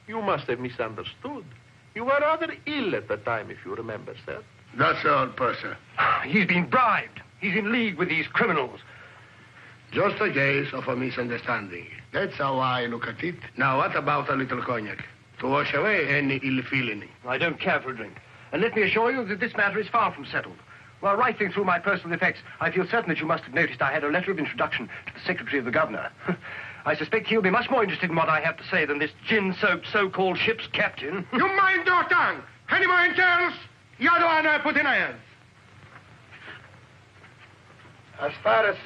you must have misunderstood. You were rather ill at the time, if you remember, sir. That's all, Purser. He's been bribed. He's in league with these criminals. Just a case of a misunderstanding. That's how I look at it. Now, what about a little cognac? To wash away any ill feeling. I don't care for a drink. And let me assure you that this matter is far from settled. While rifling through my personal effects, I feel certain that you must have noticed I had a letter of introduction to the Secretary of the Governor. I suspect he'll be much more interested in what I have to say than this gin-soaked so-called ship's captain. You mind your tongue! Any more intells? The other one I put in irons. As far as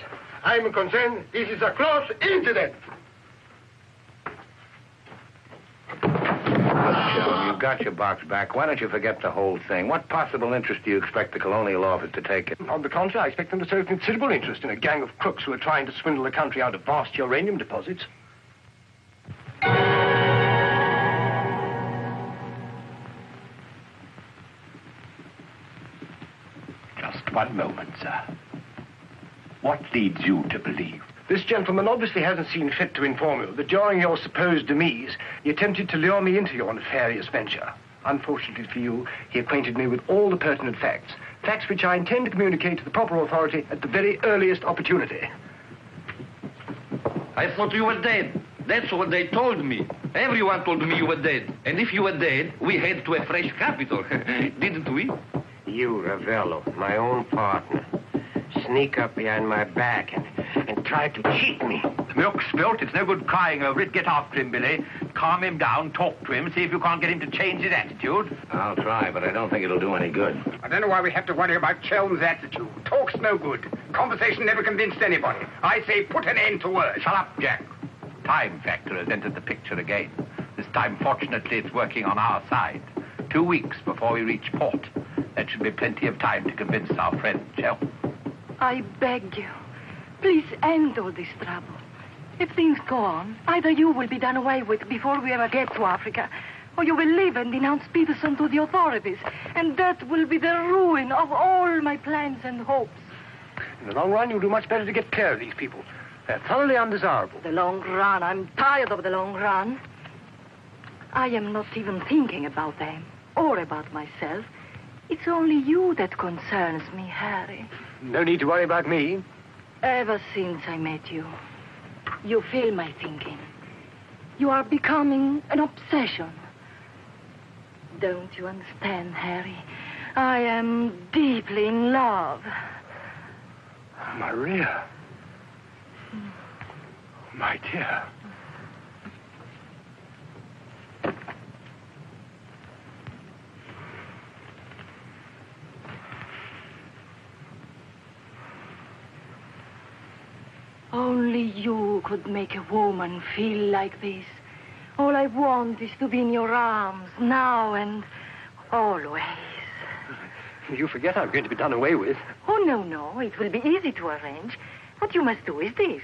I'm concerned, this is a close incident. You got your box back. Why don't you forget the whole thing? What possible interest do you expect the Colonial Office to take in? On the contrary, I expect them to show considerable interest in a gang of crooks who are trying to swindle the country out of vast uranium deposits. Just one moment, sir. What leads you to believe? This gentleman obviously hasn't seen fit to inform you that during your supposed demise, he attempted to lure me into your nefarious venture. Unfortunately for you, he acquainted me with all the pertinent facts. Facts which I intend to communicate to the proper authority at the very earliest opportunity. I thought you were dead. That's what they told me. Everyone told me you were dead. And if you were dead, we head to a fresh capital. Didn't we? You, Ravello, my own partner, sneak up behind my back and try to cheat me. The milk's spilt. It's no good crying over it. Get after him, Billy. Calm him down. Talk to him. See if you can't get him to change his attitude. I'll try, but I don't think it'll do any good. I don't know why we have to worry about Chelm's attitude. Talk's no good. Conversation never convinced anybody. I say put an end to words. Shut up, Jack. Time factor has entered the picture again. This time, fortunately, it's working on our side. 2 weeks before we reach port. That should be plenty of time to convince our friend, Chel. I beg you, please end all this trouble. If things go on, either you will be done away with before we ever get to Africa, or you will leave and denounce Peterson to the authorities, and that will be the ruin of all my plans and hopes. In the long run, you'll do much better to get clear of these people. They're thoroughly undesirable. The long run. I'm tired of the long run. I am not even thinking about them or about myself. It's only you that concerns me, Harry. No need to worry about me. Ever since I met you, you fill my thinking. You are becoming an obsession. Don't you understand, Harry? I am deeply in love. Maria. My dear. Only you could make a woman feel like this. All I want is to be in your arms, now and always. You forget I'm going to be done away with. Oh, no. It will be easy to arrange. What you must do is this.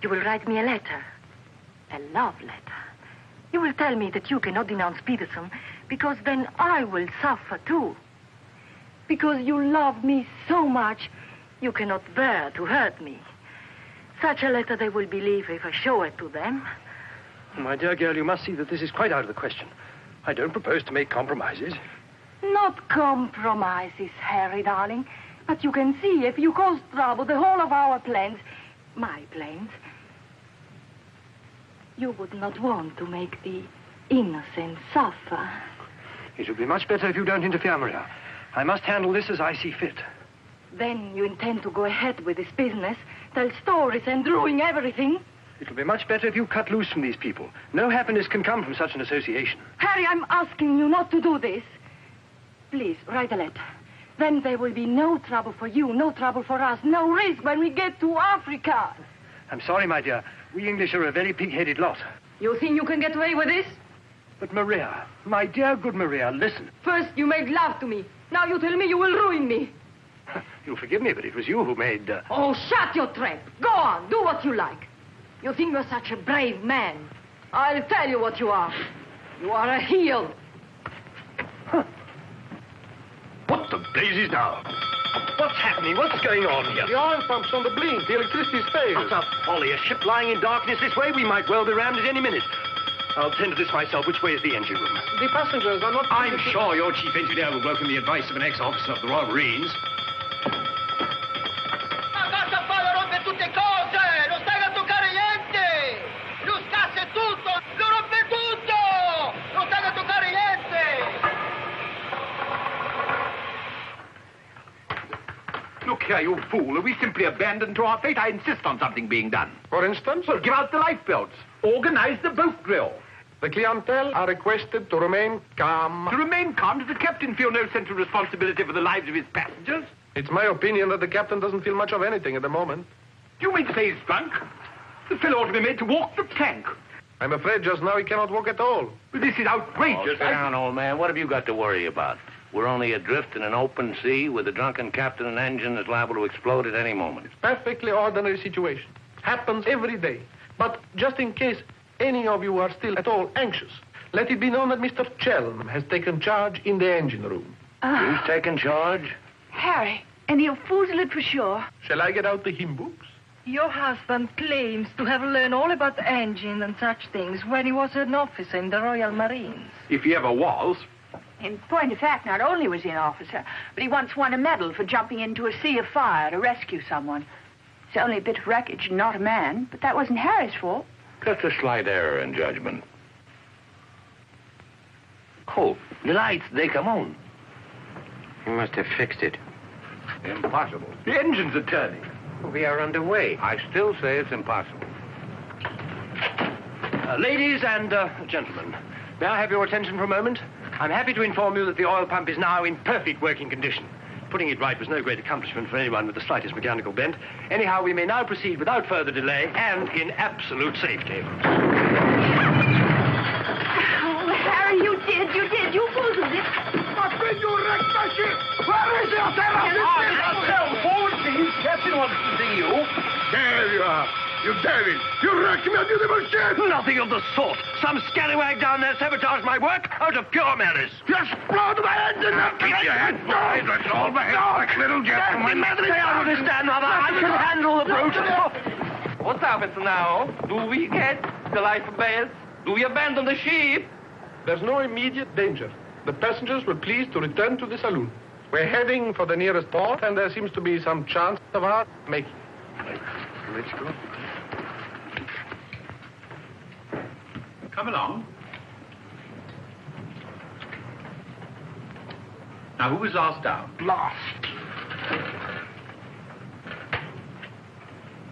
You will write me a letter. A love letter. You will tell me that you cannot denounce Peterson, because then I will suffer too. Because you love me so much, you cannot bear to hurt me. Such a letter they will believe if I show it to them. My dear girl, you must see that this is quite out of the question. I don't propose to make compromises. Not compromises, Harry, darling. But you can see if you cause trouble, the whole of our plans, my plans, you would not want to make the innocent suffer. It would be much better if you don't interfere, Maria. I must handle this as I see fit. Then you intend to go ahead with this business, tell stories and ruin everything? It'll be much better if you cut loose from these people. No happiness can come from such an association. Harry, I'm asking you not to do this. Please, write a letter. Then there will be no trouble for you, no trouble for us, no risk when we get to Africa. I'm sorry, my dear. We English are a very pig-headed lot. You think you can get away with this? But Maria, my dear good Maria, listen. First you made love to me. Now you tell me you will ruin me. You'll forgive me, but it was you who made... Oh, shut your trap. Go on, do what you like. You think you're such a brave man. I'll tell you what you are. You are a heel. Huh. What the blazes now? What's happening? What's going on here? The oil pump's on the blink. The electricity's failed. Utter folly. A ship lying in darkness this way, we might well be rammed at any minute. I'll tend to this myself. Which way is the engine room? The passengers are not... I'm sure your chief engineer will welcome the advice of an ex-officer of the Royal Marines. Look here, you fool. Are we simply abandoned to our fate? I insist on something being done. For instance? Well, give out the lifebelts. Organize the boat drill. The clientele are requested to remain calm. To remain calm? Does the captain feel no sense of responsibility for the lives of his passengers? It's my opinion that the captain doesn't feel much of anything at the moment. Do you mean to say he's drunk? The fellow ought to be made to walk the plank. I'm afraid just now he cannot walk at all. But this is outrageous. Oh, sit down, old man. What have you got to worry about? We're only adrift in an open sea with a drunken captain and engine that's liable to explode at any moment. Perfectly ordinary situation. Happens every day. But just in case any of you are still at all anxious, let it be known that Mr. Chelm has taken charge in the engine room. Who's taken charge? Harry, and he'll foozle it for sure. Shall I get out the hymn books? Your husband claims to have learned all about the engine and such things when he was an officer in the Royal Marines. If he ever was. In point of fact, not only was he an officer, but he once won a medal for jumping into a sea of fire to rescue someone. It's only a bit of wreckage, not a man, but that wasn't Harry's fault. Just a slight error in judgment. Oh, the lights, they come on. You must have fixed it. Impossible. The engines are turning. We are underway. I still say it's impossible. Ladies and gentlemen, may I have your attention for a moment? I'm happy to inform you that the oil pump is now in perfect working condition. Putting it right was no great accomplishment for anyone with the slightest mechanical bent. Anyhow, we may now proceed without further delay and in absolute safety. Oh, Harry, you did. You boozled it. But when you wrecked my ship, where is your terror? Forward, please. Captain wants to see you. There you are. You devil! You wrecked me, beautiful ship! Nothing of the sort. Some scallywag down there sabotaged my work out of pure malice. You explode my engine! Keep your head down. Let's all behave like little gentlemen. Stay out of this, Dan, mother. I can handle the brute. What happens now? Do we get the life of bail? Do we abandon the ship? There's no immediate danger. The passengers were pleased to return to the saloon. We're heading for the nearest port, and there seems to be some chance of our making it. Let's go. Come along. Now, who was last down? Last.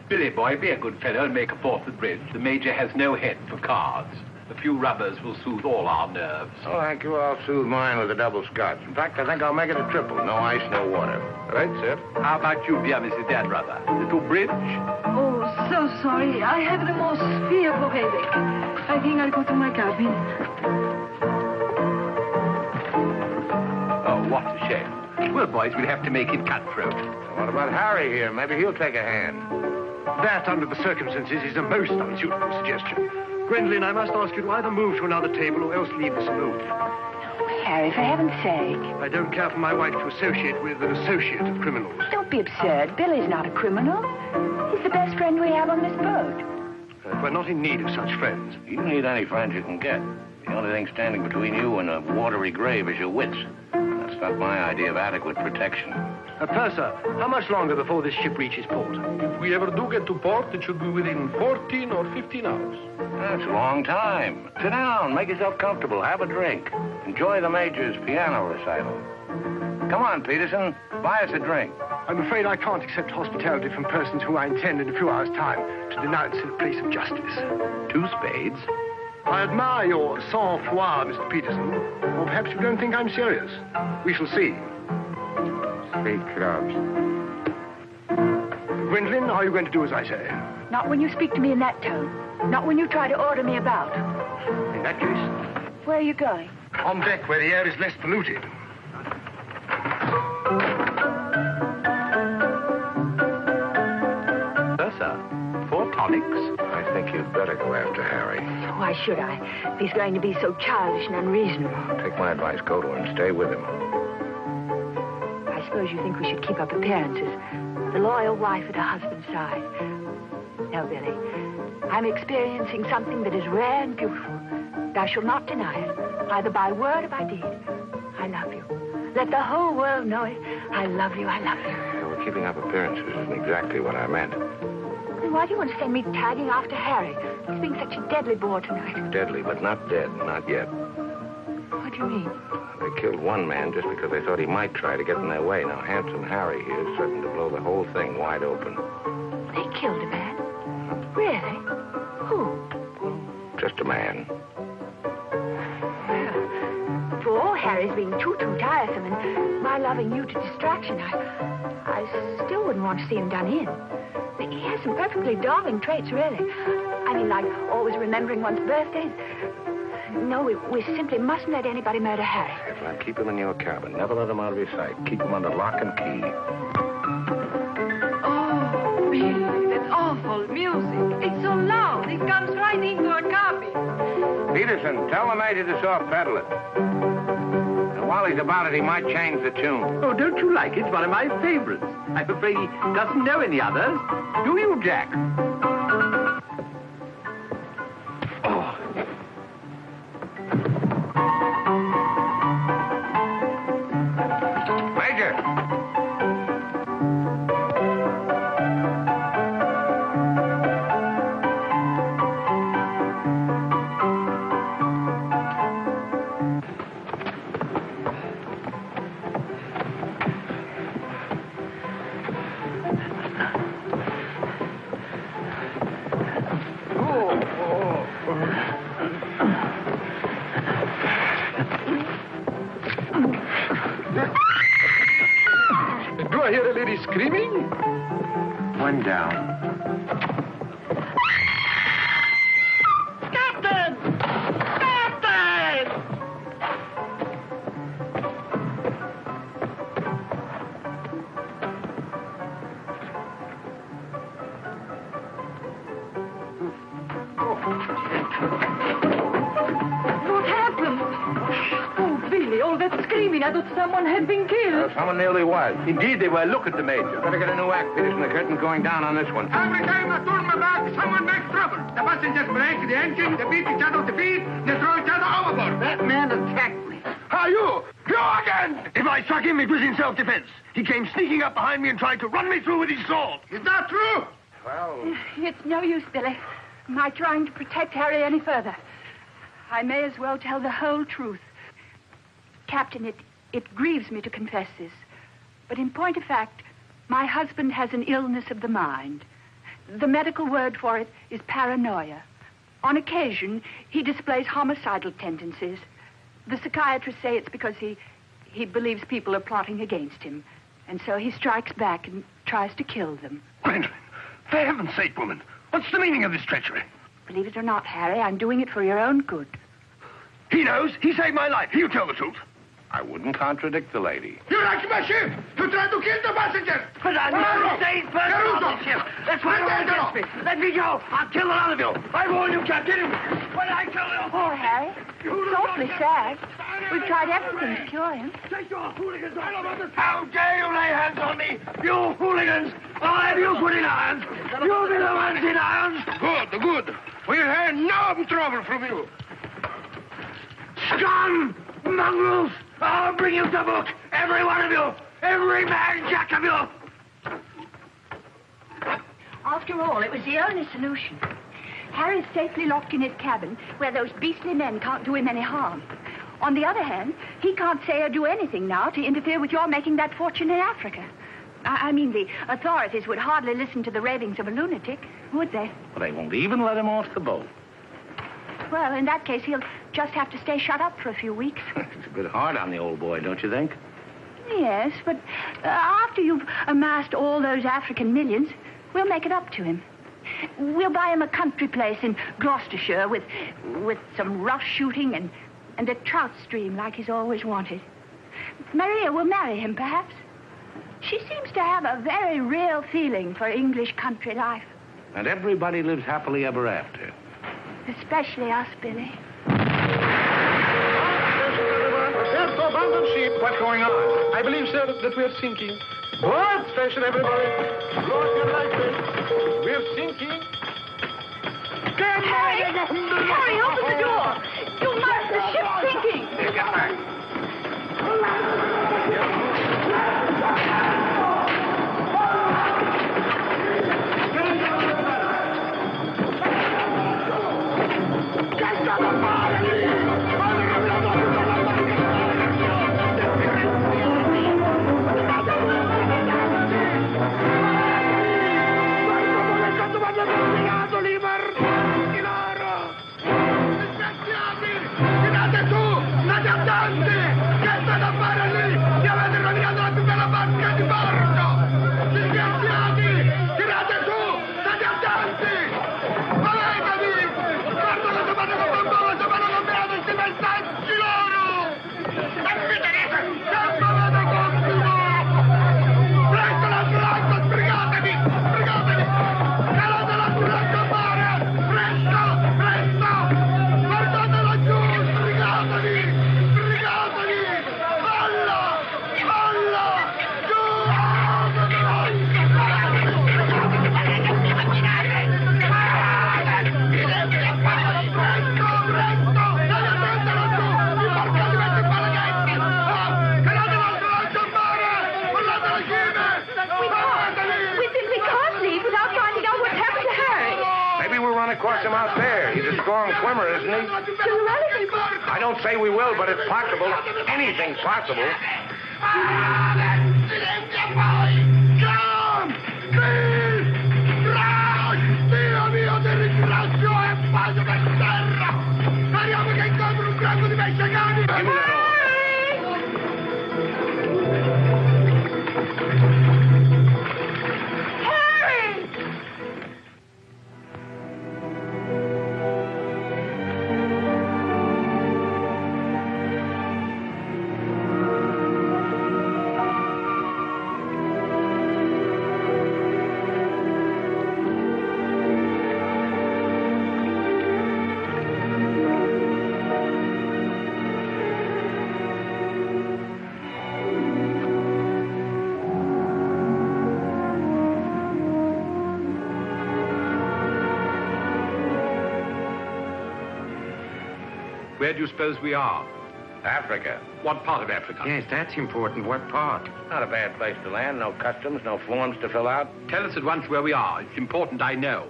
Billy, boy, be a good fellow and make a port for the bridge. The Major has no head for cards. A few rubbers will soothe all our nerves. Oh, thank you. I'll soothe mine with a double scotch. In fact, I think I'll make it a triple. No ice, no water. Right, sir. How about you, dear Mrs. Dad, brother? Little bridge? Oh, so sorry. I have the most fearful headache. I think I'll go to my cabin. Oh, what a shame. Well, boys, we'll have to make it cutthroat. What about Harry here? Maybe he'll take a hand. That, under the circumstances, is a most unsuitable suggestion. Gwendolen, I must ask you to either move to another table or else leave the saloon. Oh, Harry, for heaven's sake. I don't care for my wife to associate with an associate of criminals. Don't be absurd. Billy's not a criminal. He's the best friend we have on this boat. We're not in need of such friends. You need any friends you can get. The only thing standing between you and a watery grave is your wits. That's not my idea of adequate protection. Purser, how much longer before this ship reaches port? If we ever do get to port, it should be within 14 or 15 hours. That's a long time. Sit down, make yourself comfortable, have a drink. Enjoy the Major's piano recital. Come on, Peterson, buy us a drink. I'm afraid I can't accept hospitality from persons who I intend in a few hours' time to denounce in a place of justice. 2 spades? I admire your sang-froid, Mr. Peterson. Or perhaps you don't think I'm serious. We shall see. 3 clubs. Gwendolen, are you going to do as I say? Not when you speak to me in that tone. Not when you try to order me about. In that case... Where are you going? On deck, where the air is less polluted. Sir, 4 tonics. I think you'd better go after Harry. Why should I? If he's going to be so childish and unreasonable. Take my advice, go to him, stay with him. I suppose you think we should keep up appearances. The loyal wife at her husband's side. No, Billy. I'm experiencing something that is rare and beautiful. And I shall not deny it, either by word or by deed. I love you. Let the whole world know it. I love you, I love you. Yeah, well, keeping up appearances isn't exactly what I meant. Then why do you want to send me tagging after Harry? He's being such a deadly bore tonight. Deadly, but not dead, not yet. What do you mean? They killed one man just because they thought he might try to get in their way. Now, handsome Harry here is certain to blow the whole thing wide open. They killed a man? Really? Who? Just a man. Well, for all Harry's being too tiresome and my loving you to distraction, I still wouldn't want to see him done in. He has some perfectly darling traits, really. I mean, like always remembering one's birthdays. No, we simply mustn't let anybody murder Harry. Well, keep him in your cabin. Never let him out of your sight. Keep him under lock and key. Oh, Billy, that's awful music. It's so loud. It comes right into our cabin. Peterson, tell the Major to soft pedal it. And while he's about it, he might change the tune. Oh, don't you like it? It's one of my favorites. I'm afraid he doesn't know any others. Do you, Jack? screaming? One down. Captain! Captain! What happened? Oh, Billy, all that screaming. I thought someone had been killed. Someone nearly was. Indeed, they were. Look at the Major. Better get a new act fitted in the curtain going down on this one. Every time I turn my back, someone makes trouble. The passengers break the engine, they beat each other to feet, they throw each other overboard. That man attacked me. Are you? You again! If I struck him, it was in self-defense. He came sneaking up behind me and tried to run me through with his sword. Is that true? Well... It's no use, Billy. My trying to protect Harry any further. I may as well tell the whole truth. Captain, it grieves me to confess this, but in point of fact, my husband has an illness of the mind. The medical word for it is paranoia. On occasion, he displays homicidal tendencies. The psychiatrists say it's because he believes people are plotting against him, and so he strikes back and tries to kill them. Gwendolyn, for heaven's sake, woman, what's the meaning of this treachery? Believe it or not, Harry, I'm doing it for your own good. He knows. He saved my life. He'll tell the truth. I wouldn't contradict the lady. You wrecked my ship! You tried to kill the passengers! But I never stayed person on the ship. That's why you're against me. Let me go. I'll kill the lot of you. I warn you, Captain. When I kill you... Poor Harry. It's awfully sad. We've tried everything to cure him. Take your hooligans off. How dare you lay hands on me? You hooligans! I'll have you put in irons. You'll be the ones in irons. Good, good. We'll have no trouble from you. Scum! Mongrels! I'll bring you to book! Every one of you! Every man jack of you! After all, it was the only solution. Harry's safely locked in his cabin, where those beastly men can't do him any harm. On the other hand, he can't say or do anything now to interfere with your making that fortune in Africa. I mean, the authorities would hardly listen to the ravings of a lunatic, would they? Well, they won't even let him off the boat. Well, in that case, he'll just have to stay shut up for a few weeks. It's a bit hard on the old boy, don't you think? Yes, but after you've amassed all those African millions, we'll make it up to him. We'll buy him a country place in Gloucestershire with some rough shooting and a trout stream like he's always wanted. Maria will marry him, perhaps. She seems to have a very real feeling for English country life. And everybody lives happily ever after. Especially us, Billy. Prepare to abandon ship. What's going on? I believe, sir, that we're sinking. What? Station, everybody. Lower your lights. We're sinking. Harry! Harry, open the door! You must! The ship's sinking! Get back! Across him out there. He's a strong swimmer, isn't he? I don't say we will, but it's possible. Anything's possible. Dio mio, ti ringrazio e pace per terra! Speriamo che incontri un branco di messicani! Where do you suppose we are? Africa. What part of Africa? Yes, that's important. What part? Not a bad place to land. No customs, no forms to fill out. Tell us at once where we are. It's important I know.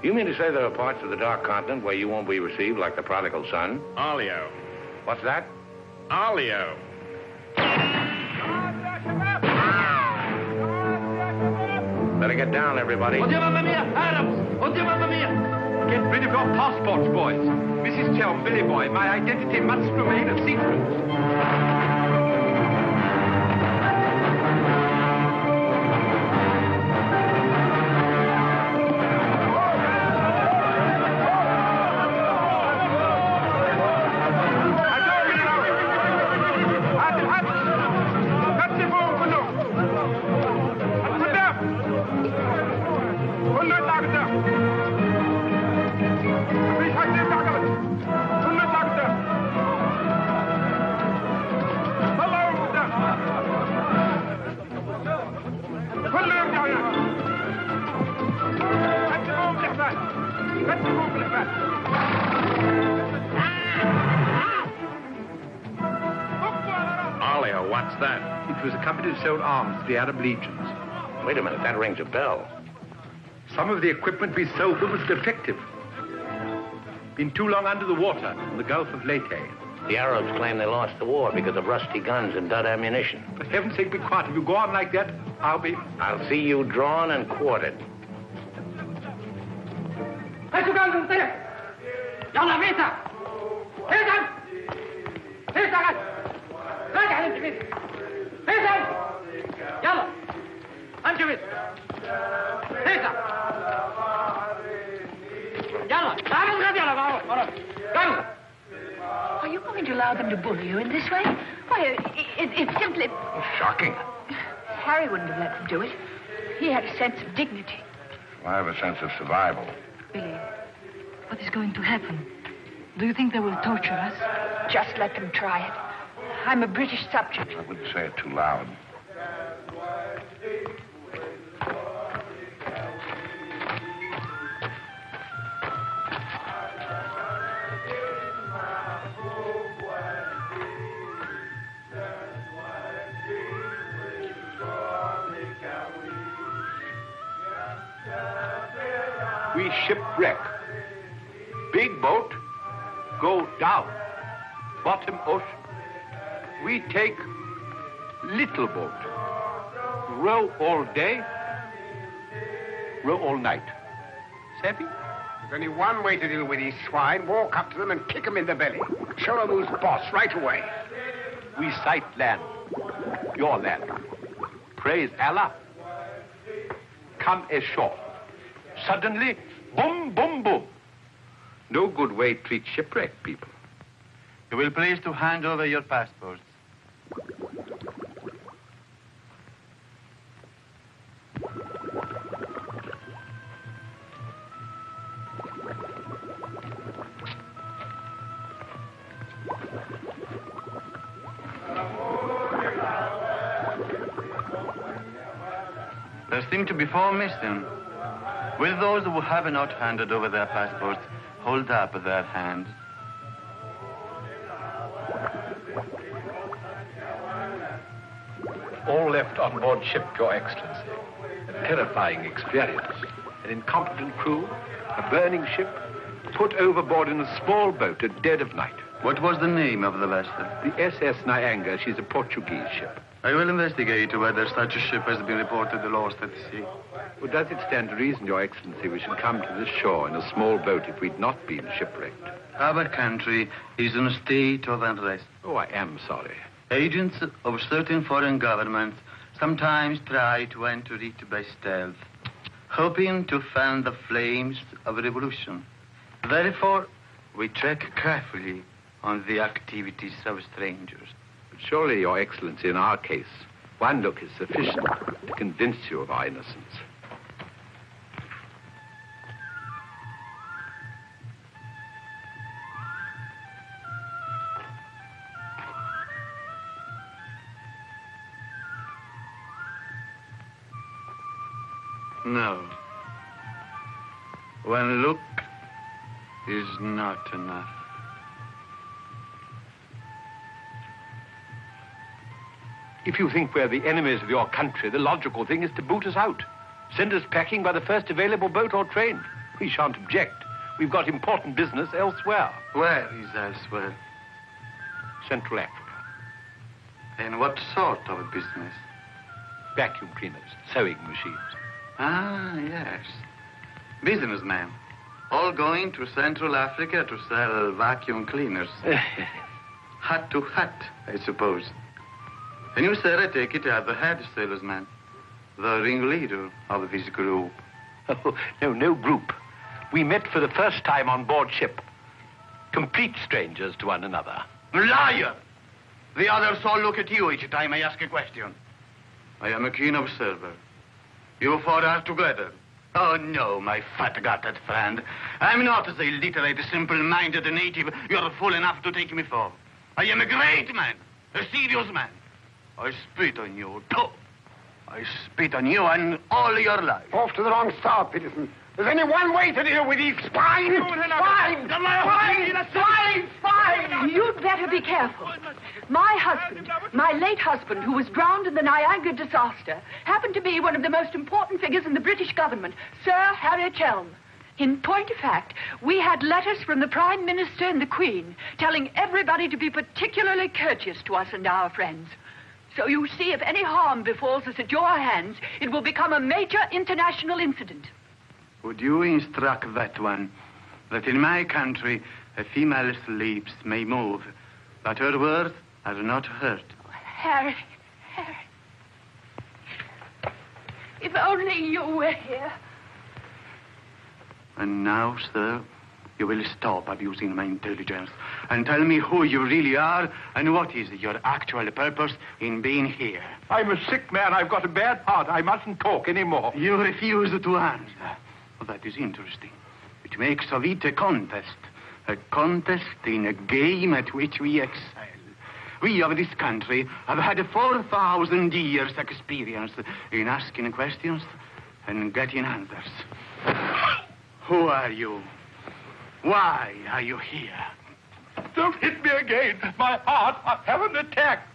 You mean to say there are parts of the Dark Continent where you won't be received like the prodigal son? Olio. What's that? Olio. Better get down, everybody. Oddio, mamma mia! Arabs! Oddio, mamma mia! Get rid of your passports, boys. Mrs. Chelm, Billy Boy, my identity must remain a secret. Olio, what's that? It was a company that sold arms to the Arab legions. Wait a minute, that rings a bell. Some of the equipment we sold them was defective. Been too long under the water in the Gulf of Leyte. The Arabs claim they lost the war because of rusty guns and dud ammunition. For heaven's sake, be quiet. If you go on like that, I'll see you drawn and quartered. Are you going to allow them to bully you in this way? Why, it's simply... Shocking. Harry wouldn't have let them do it. He had a sense of dignity. I have a sense of survival. Billy, what is going to happen? Do you think they will torture us? Just let them try it. I'm a British subject. I wouldn't say it too loud. We shipwreck. Big boat, go down. Bottom ocean. We take little boat. Row all day, row all night. Savvy? There's only one way to deal with these swine. Walk up to them and kick them in the belly. Show them who's boss right away. We sight land. Your land. Praise Allah. Come ashore. Suddenly, boom, boom, boom. No good way to treat shipwrecked people. You will please to hand over your passports. There seem to be 4 missing. Will those who have not handed over their passports hold up their hands? All left on board ship, Your Excellency. A terrifying experience. An incompetent crew, a burning ship, put overboard in a small boat at dead of night. What was the name of the vessel? The SS Nyanga. She's a Portuguese ship. I will investigate whether such a ship has been reported lost at sea. Well, does it stand to reason, Your Excellency, we should come to this shore in a small boat if we'd not been shipwrecked? Our country is in a state of unrest. Oh, I am sorry. Agents of certain foreign governments sometimes try to enter it by stealth, hoping to fan the flames of revolution. Therefore, we check carefully on the activities of strangers. But surely, Your Excellency, in our case, one look is sufficient to convince you of our innocence. No. One look is not enough. If you think we're the enemies of your country, the logical thing is to boot us out. Send us packing by the first available boat or train. We shan't object. We've got important business elsewhere. Where is elsewhere? Central Africa. And what sort of business? Vacuum cleaners, sewing machines. Ah, yes. Businessmen. All going to Central Africa to sell vacuum cleaners. Hat to hat, I suppose. And you, sir, I take it, are the head salesman, the ringleader of this group. Oh, no group. We met for the first time on board ship. Complete strangers to one another. Liar! The others all look at you each time I ask a question. I am a keen observer. You four are together. Oh, no, my fat-gutted friend. I'm not the illiterate, simple-minded native you're fool enough to take me for. I am a great man, a serious man. I spit on you, too. I spit on you and all your life. Off to the wrong start, Peterson. There's only one way to deal with these swine! Swine! Swine! You'd better be careful. My husband, my late husband, who was drowned in the Niagara disaster, happened to be one of the most important figures in the British government, Sir Harry Chelm. In point of fact, we had letters from the Prime Minister and the Queen telling everybody to be particularly courteous to us and our friends. So you see, if any harm befalls us at your hands, it will become a major international incident. Would you instruct that one that in my country a female sleeps may move, but her words are not heard? Harry. If only you were here. And now, sir, you will stop abusing my intelligence and tell me who you really are and what is your actual purpose in being here. I'm a sick man. I've got a bad heart. I mustn't talk anymore. You refuse to answer. Well, that is interesting. It makes of it a contest in a game at which we excel. We of this country have had 4,000 years' experience in asking questions and getting answers. Who are you? Why are you here? Don't hit me again. My heart. I have an attack.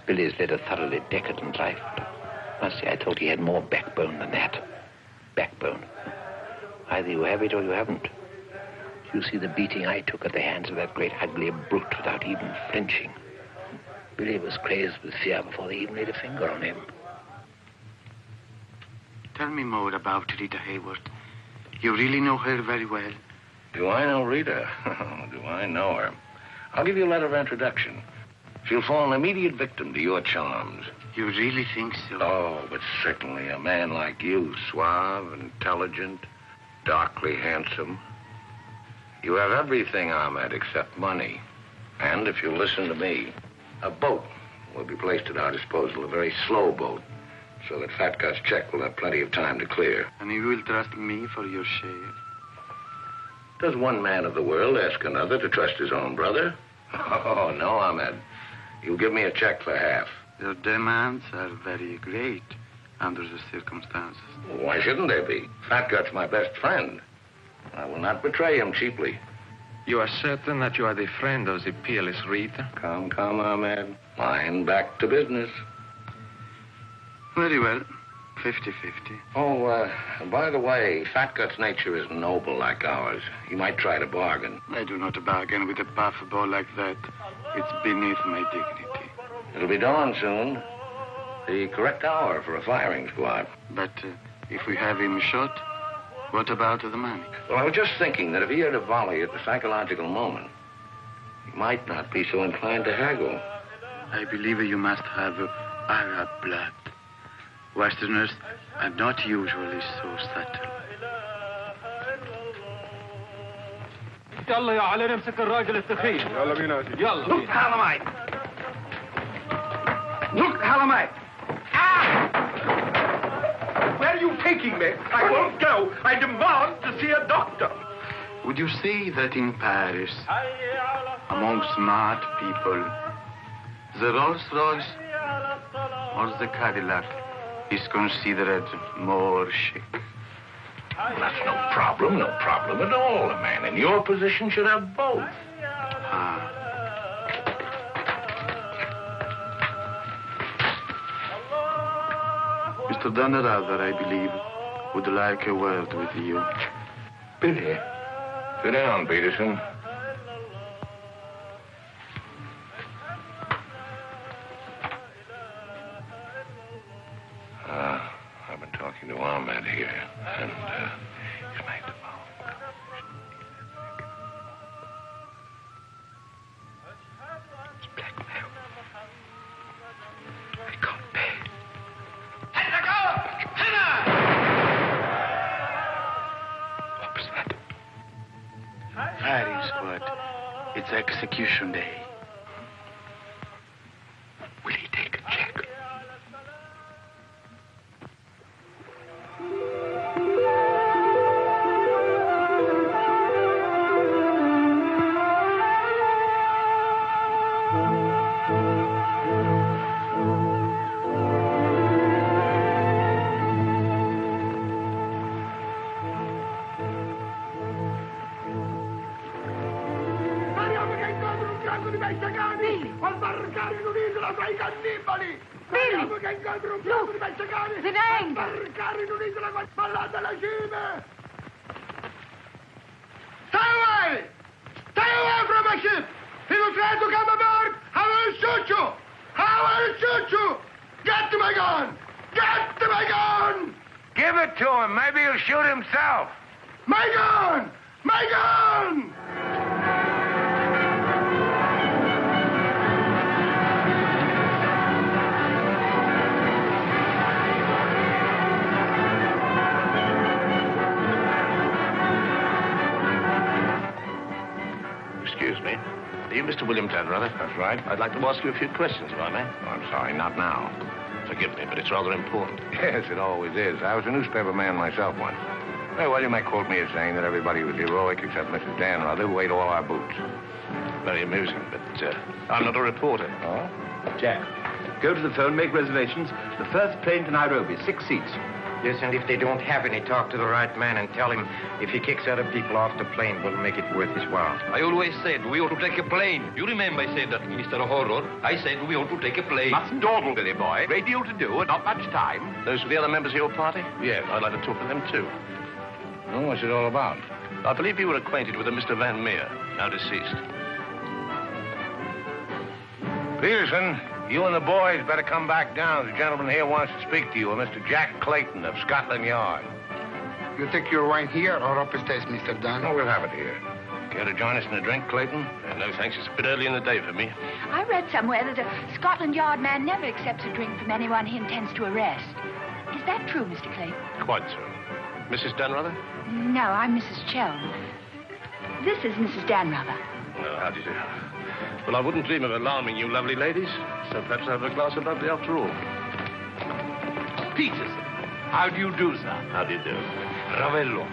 Billy's led a thoroughly decadent life. Must say, I thought he had more backbone than that. Backbone. Either you have it or you haven't. You see the beating I took at the hands of that great ugly brute without even flinching. Billy was crazed with fear before they even laid a finger on him. Tell me more about Rita Hayworth. You really know her very well. Do I know Rita? Do I know her? I'll give you a letter of introduction. She'll fall an immediate victim to your charms. You really think so? Oh, but certainly a man like you, suave, intelligent, darkly handsome. You have everything, Ahmed, except money. And if you'll listen to me, a boat will be placed at our disposal, a very slow boat, so that Fat Gut's check will have plenty of time to clear. And you will trust me for your share? Does one man of the world ask another to trust his own brother? Oh, no, Ahmed. You'll give me a check for half. Your demands are very great under the circumstances. Why shouldn't they be? Fat Gut's my best friend. I will not betray him cheaply. You are certain that you are the friend of the peerless Rita? Come, Ahmed. Mind back to business. Very well. 50-50. Oh, by the way, Fat Gut's nature is noble like ours. He might try to bargain. I do not bargain with a puffball like that. It's beneath my dignity. It'll be dawn soon. The correct hour for a firing squad. But if we have him shot, what about the money? Well, I was just thinking that if he had a volley at the psychological moment, he might not be so inclined to haggle. I believe you must have Arab blood. Westerners are not usually so subtle. يلا يا علي نمسك الراجل الثخين. يلا بينا يا سيدي. يلا. Look, Halamite. Look, Halamite. Ah! Where taking me. I won't go. I demand to see a doctor. Would you say that in Paris, among smart people, the Rolls-Royce or the Cadillac is considered more chic? Well, that's no problem at all. A man in your position should have both. Mr. Dannerother, I believe, would like a word with you. Billy. Sit down, Peterson. I've been talking to Ahmed here, and he's made the phone. It's blackmail. I can't pay. What was that? Paris, but it's execution day. Will he take a check? Give it to him. Maybe he'll shoot himself. My gun! My gun! Excuse me. Are you Mr. William Dannerother? That's right. I'd like to ask you a few questions, if I may. Oh, I'm sorry, not now. Forgive me, but it's rather important. Yes, it always is. I was a newspaper man myself once. Well, you may quote me as saying that everybody was heroic except Mrs. Dannerother, who ate all our boots. Very amusing, but I'm not a reporter. Oh? Jack, go to the phone, make reservations. The first plane to Nairobi, 6 seats. Yes, and if they don't have any, talk to the right man and tell him if he kicks other people off the plane, we'll make it worth his while. I always said we ought to take a plane. You remember I said that, Mr. Horror. I said we ought to take a plane. Mustn't dawdle, Billy boy. Great deal to do and not much time. Those were the other members of your party? Yes, I'd like to talk to them, too. Oh, what's it all about? I believe you were acquainted with a Mr. Van Meer, now deceased. Peterson, you and the boys better come back down. The gentleman here wants to speak to you, a Mr. Jack Clayton of Scotland Yard. You take your wine here or upstairs, Mr. Dunn? No, we'll have it here. Care to join us in a drink, Clayton? No, thanks. It's a bit early in the day for me. I read somewhere that a Scotland Yard man never accepts a drink from anyone he intends to arrest. Is that true, Mr. Clayton? Quite so. Mrs. Dannerother? No, I'm Mrs. Chelm. This is Mrs. Dannerother. Oh, how do you do? Well, I wouldn't dream of alarming you lovely ladies, so perhaps I'll have a glass of lovely after all. Peterson, how do you do, sir? How do you do? Ravello.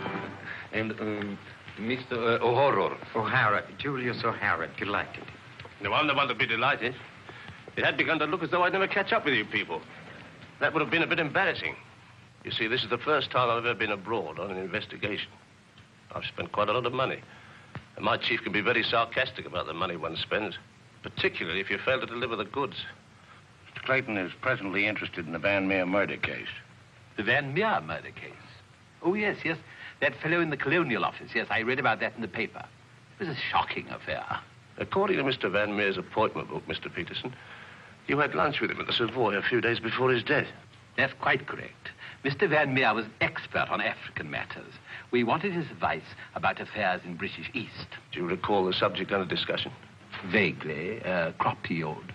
And, Mr. O'Horror. O'Hara, Julius O'Hara, delighted. No, I'm the one to be delighted. It had begun to look as though I'd never catch up with you people. That would have been a bit embarrassing. You see, this is the first time I've ever been abroad on an investigation. I've spent quite a lot of money. And my chief can be very sarcastic about the money one spends, particularly if you fail to deliver the goods. Mr. Clayton is presently interested in the Van Meer murder case. The Van Meer murder case? Oh, yes. That fellow in the Colonial Office. Yes, I read about that in the paper. It was a shocking affair. According to Mr. Van Meer's appointment book, Mr. Peterson, you had lunch with him at the Savoy a few days before his death. That's quite correct. Mr. Van Meer was an expert on African matters. We wanted his advice about affairs in British East. Do you recall the subject under discussion? Vaguely. Crop yield.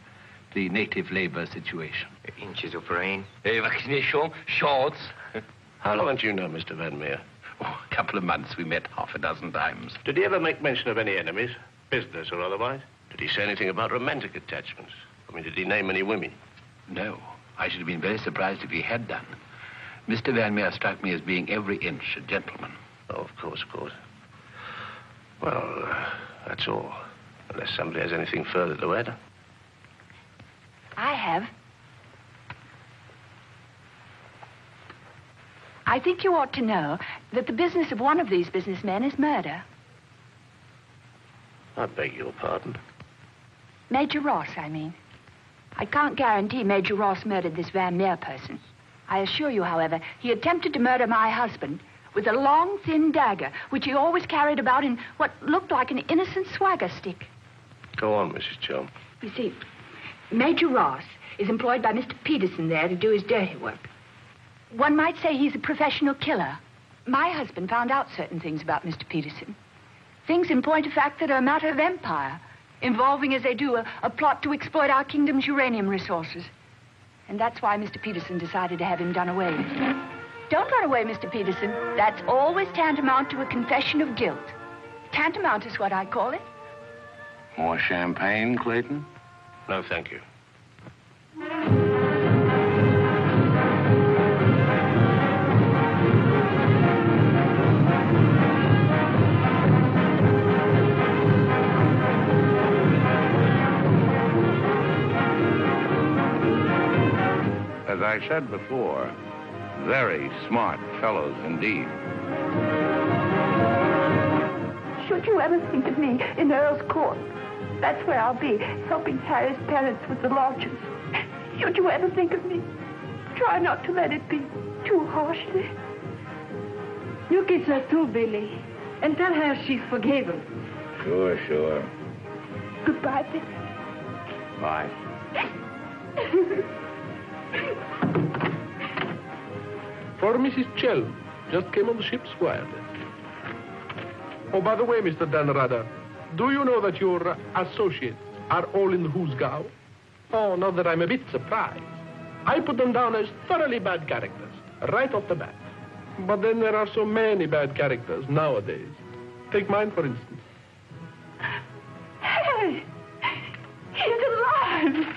The native labor situation. Inches of rain. Vaccination, shorts. How long did you know Mr. Van Meer? Oh, a couple of months. We met half a dozen times. Did he ever make mention of any enemies, business or otherwise? Did he say anything about romantic attachments? I mean, did he name any women? No. I should have been very surprised if he had done. Mr. Van Meer struck me as being every inch a gentleman. Oh, of course, of course. Well, that's all. Unless somebody has anything further to add. I have. I think you ought to know that the business of one of these businessmen is murder. I beg your pardon. Major Ross, I mean. I can't guarantee Major Ross murdered this Van Meer person. I assure you, however, he attempted to murder my husband with a long, thin dagger, which he always carried about in what looked like an innocent swagger stick. Go on, Mrs. Chum. You see, Major Ross is employed by Mr. Peterson there to do his dirty work. One might say he's a professional killer. My husband found out certain things about Mr. Peterson. Things, in point of fact, that are a matter of empire, involving, as they do, a plot to exploit our kingdom's uranium resources. And that's why Mr. Peterson decided to have him done away with. Don't run away, Mr. Peterson. That's always tantamount to a confession of guilt. Tantamount is what I call it. More champagne, Clayton? No, thank you. As I said before, very smart fellows indeed. Should you ever think of me in Earl's Court, that's where I'll be, helping Harry's parents with the lodgers. Should you ever think of me, try not to let it be too harshly. You kiss her too, Billy, and tell her she's forgiven. Sure, sure. Goodbye, Billy. Bye. For Mrs. Chell, just came on the ship's wireless. Oh, by the way, Mr. Danrada, do you know that your associates are all in the Hoosgow? Oh, not that I'm a bit surprised. I put them down as thoroughly bad characters, right off the bat. But then there are so many bad characters nowadays. Take mine, for instance. Harry! He's alive!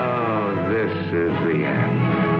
Oh, this is the end.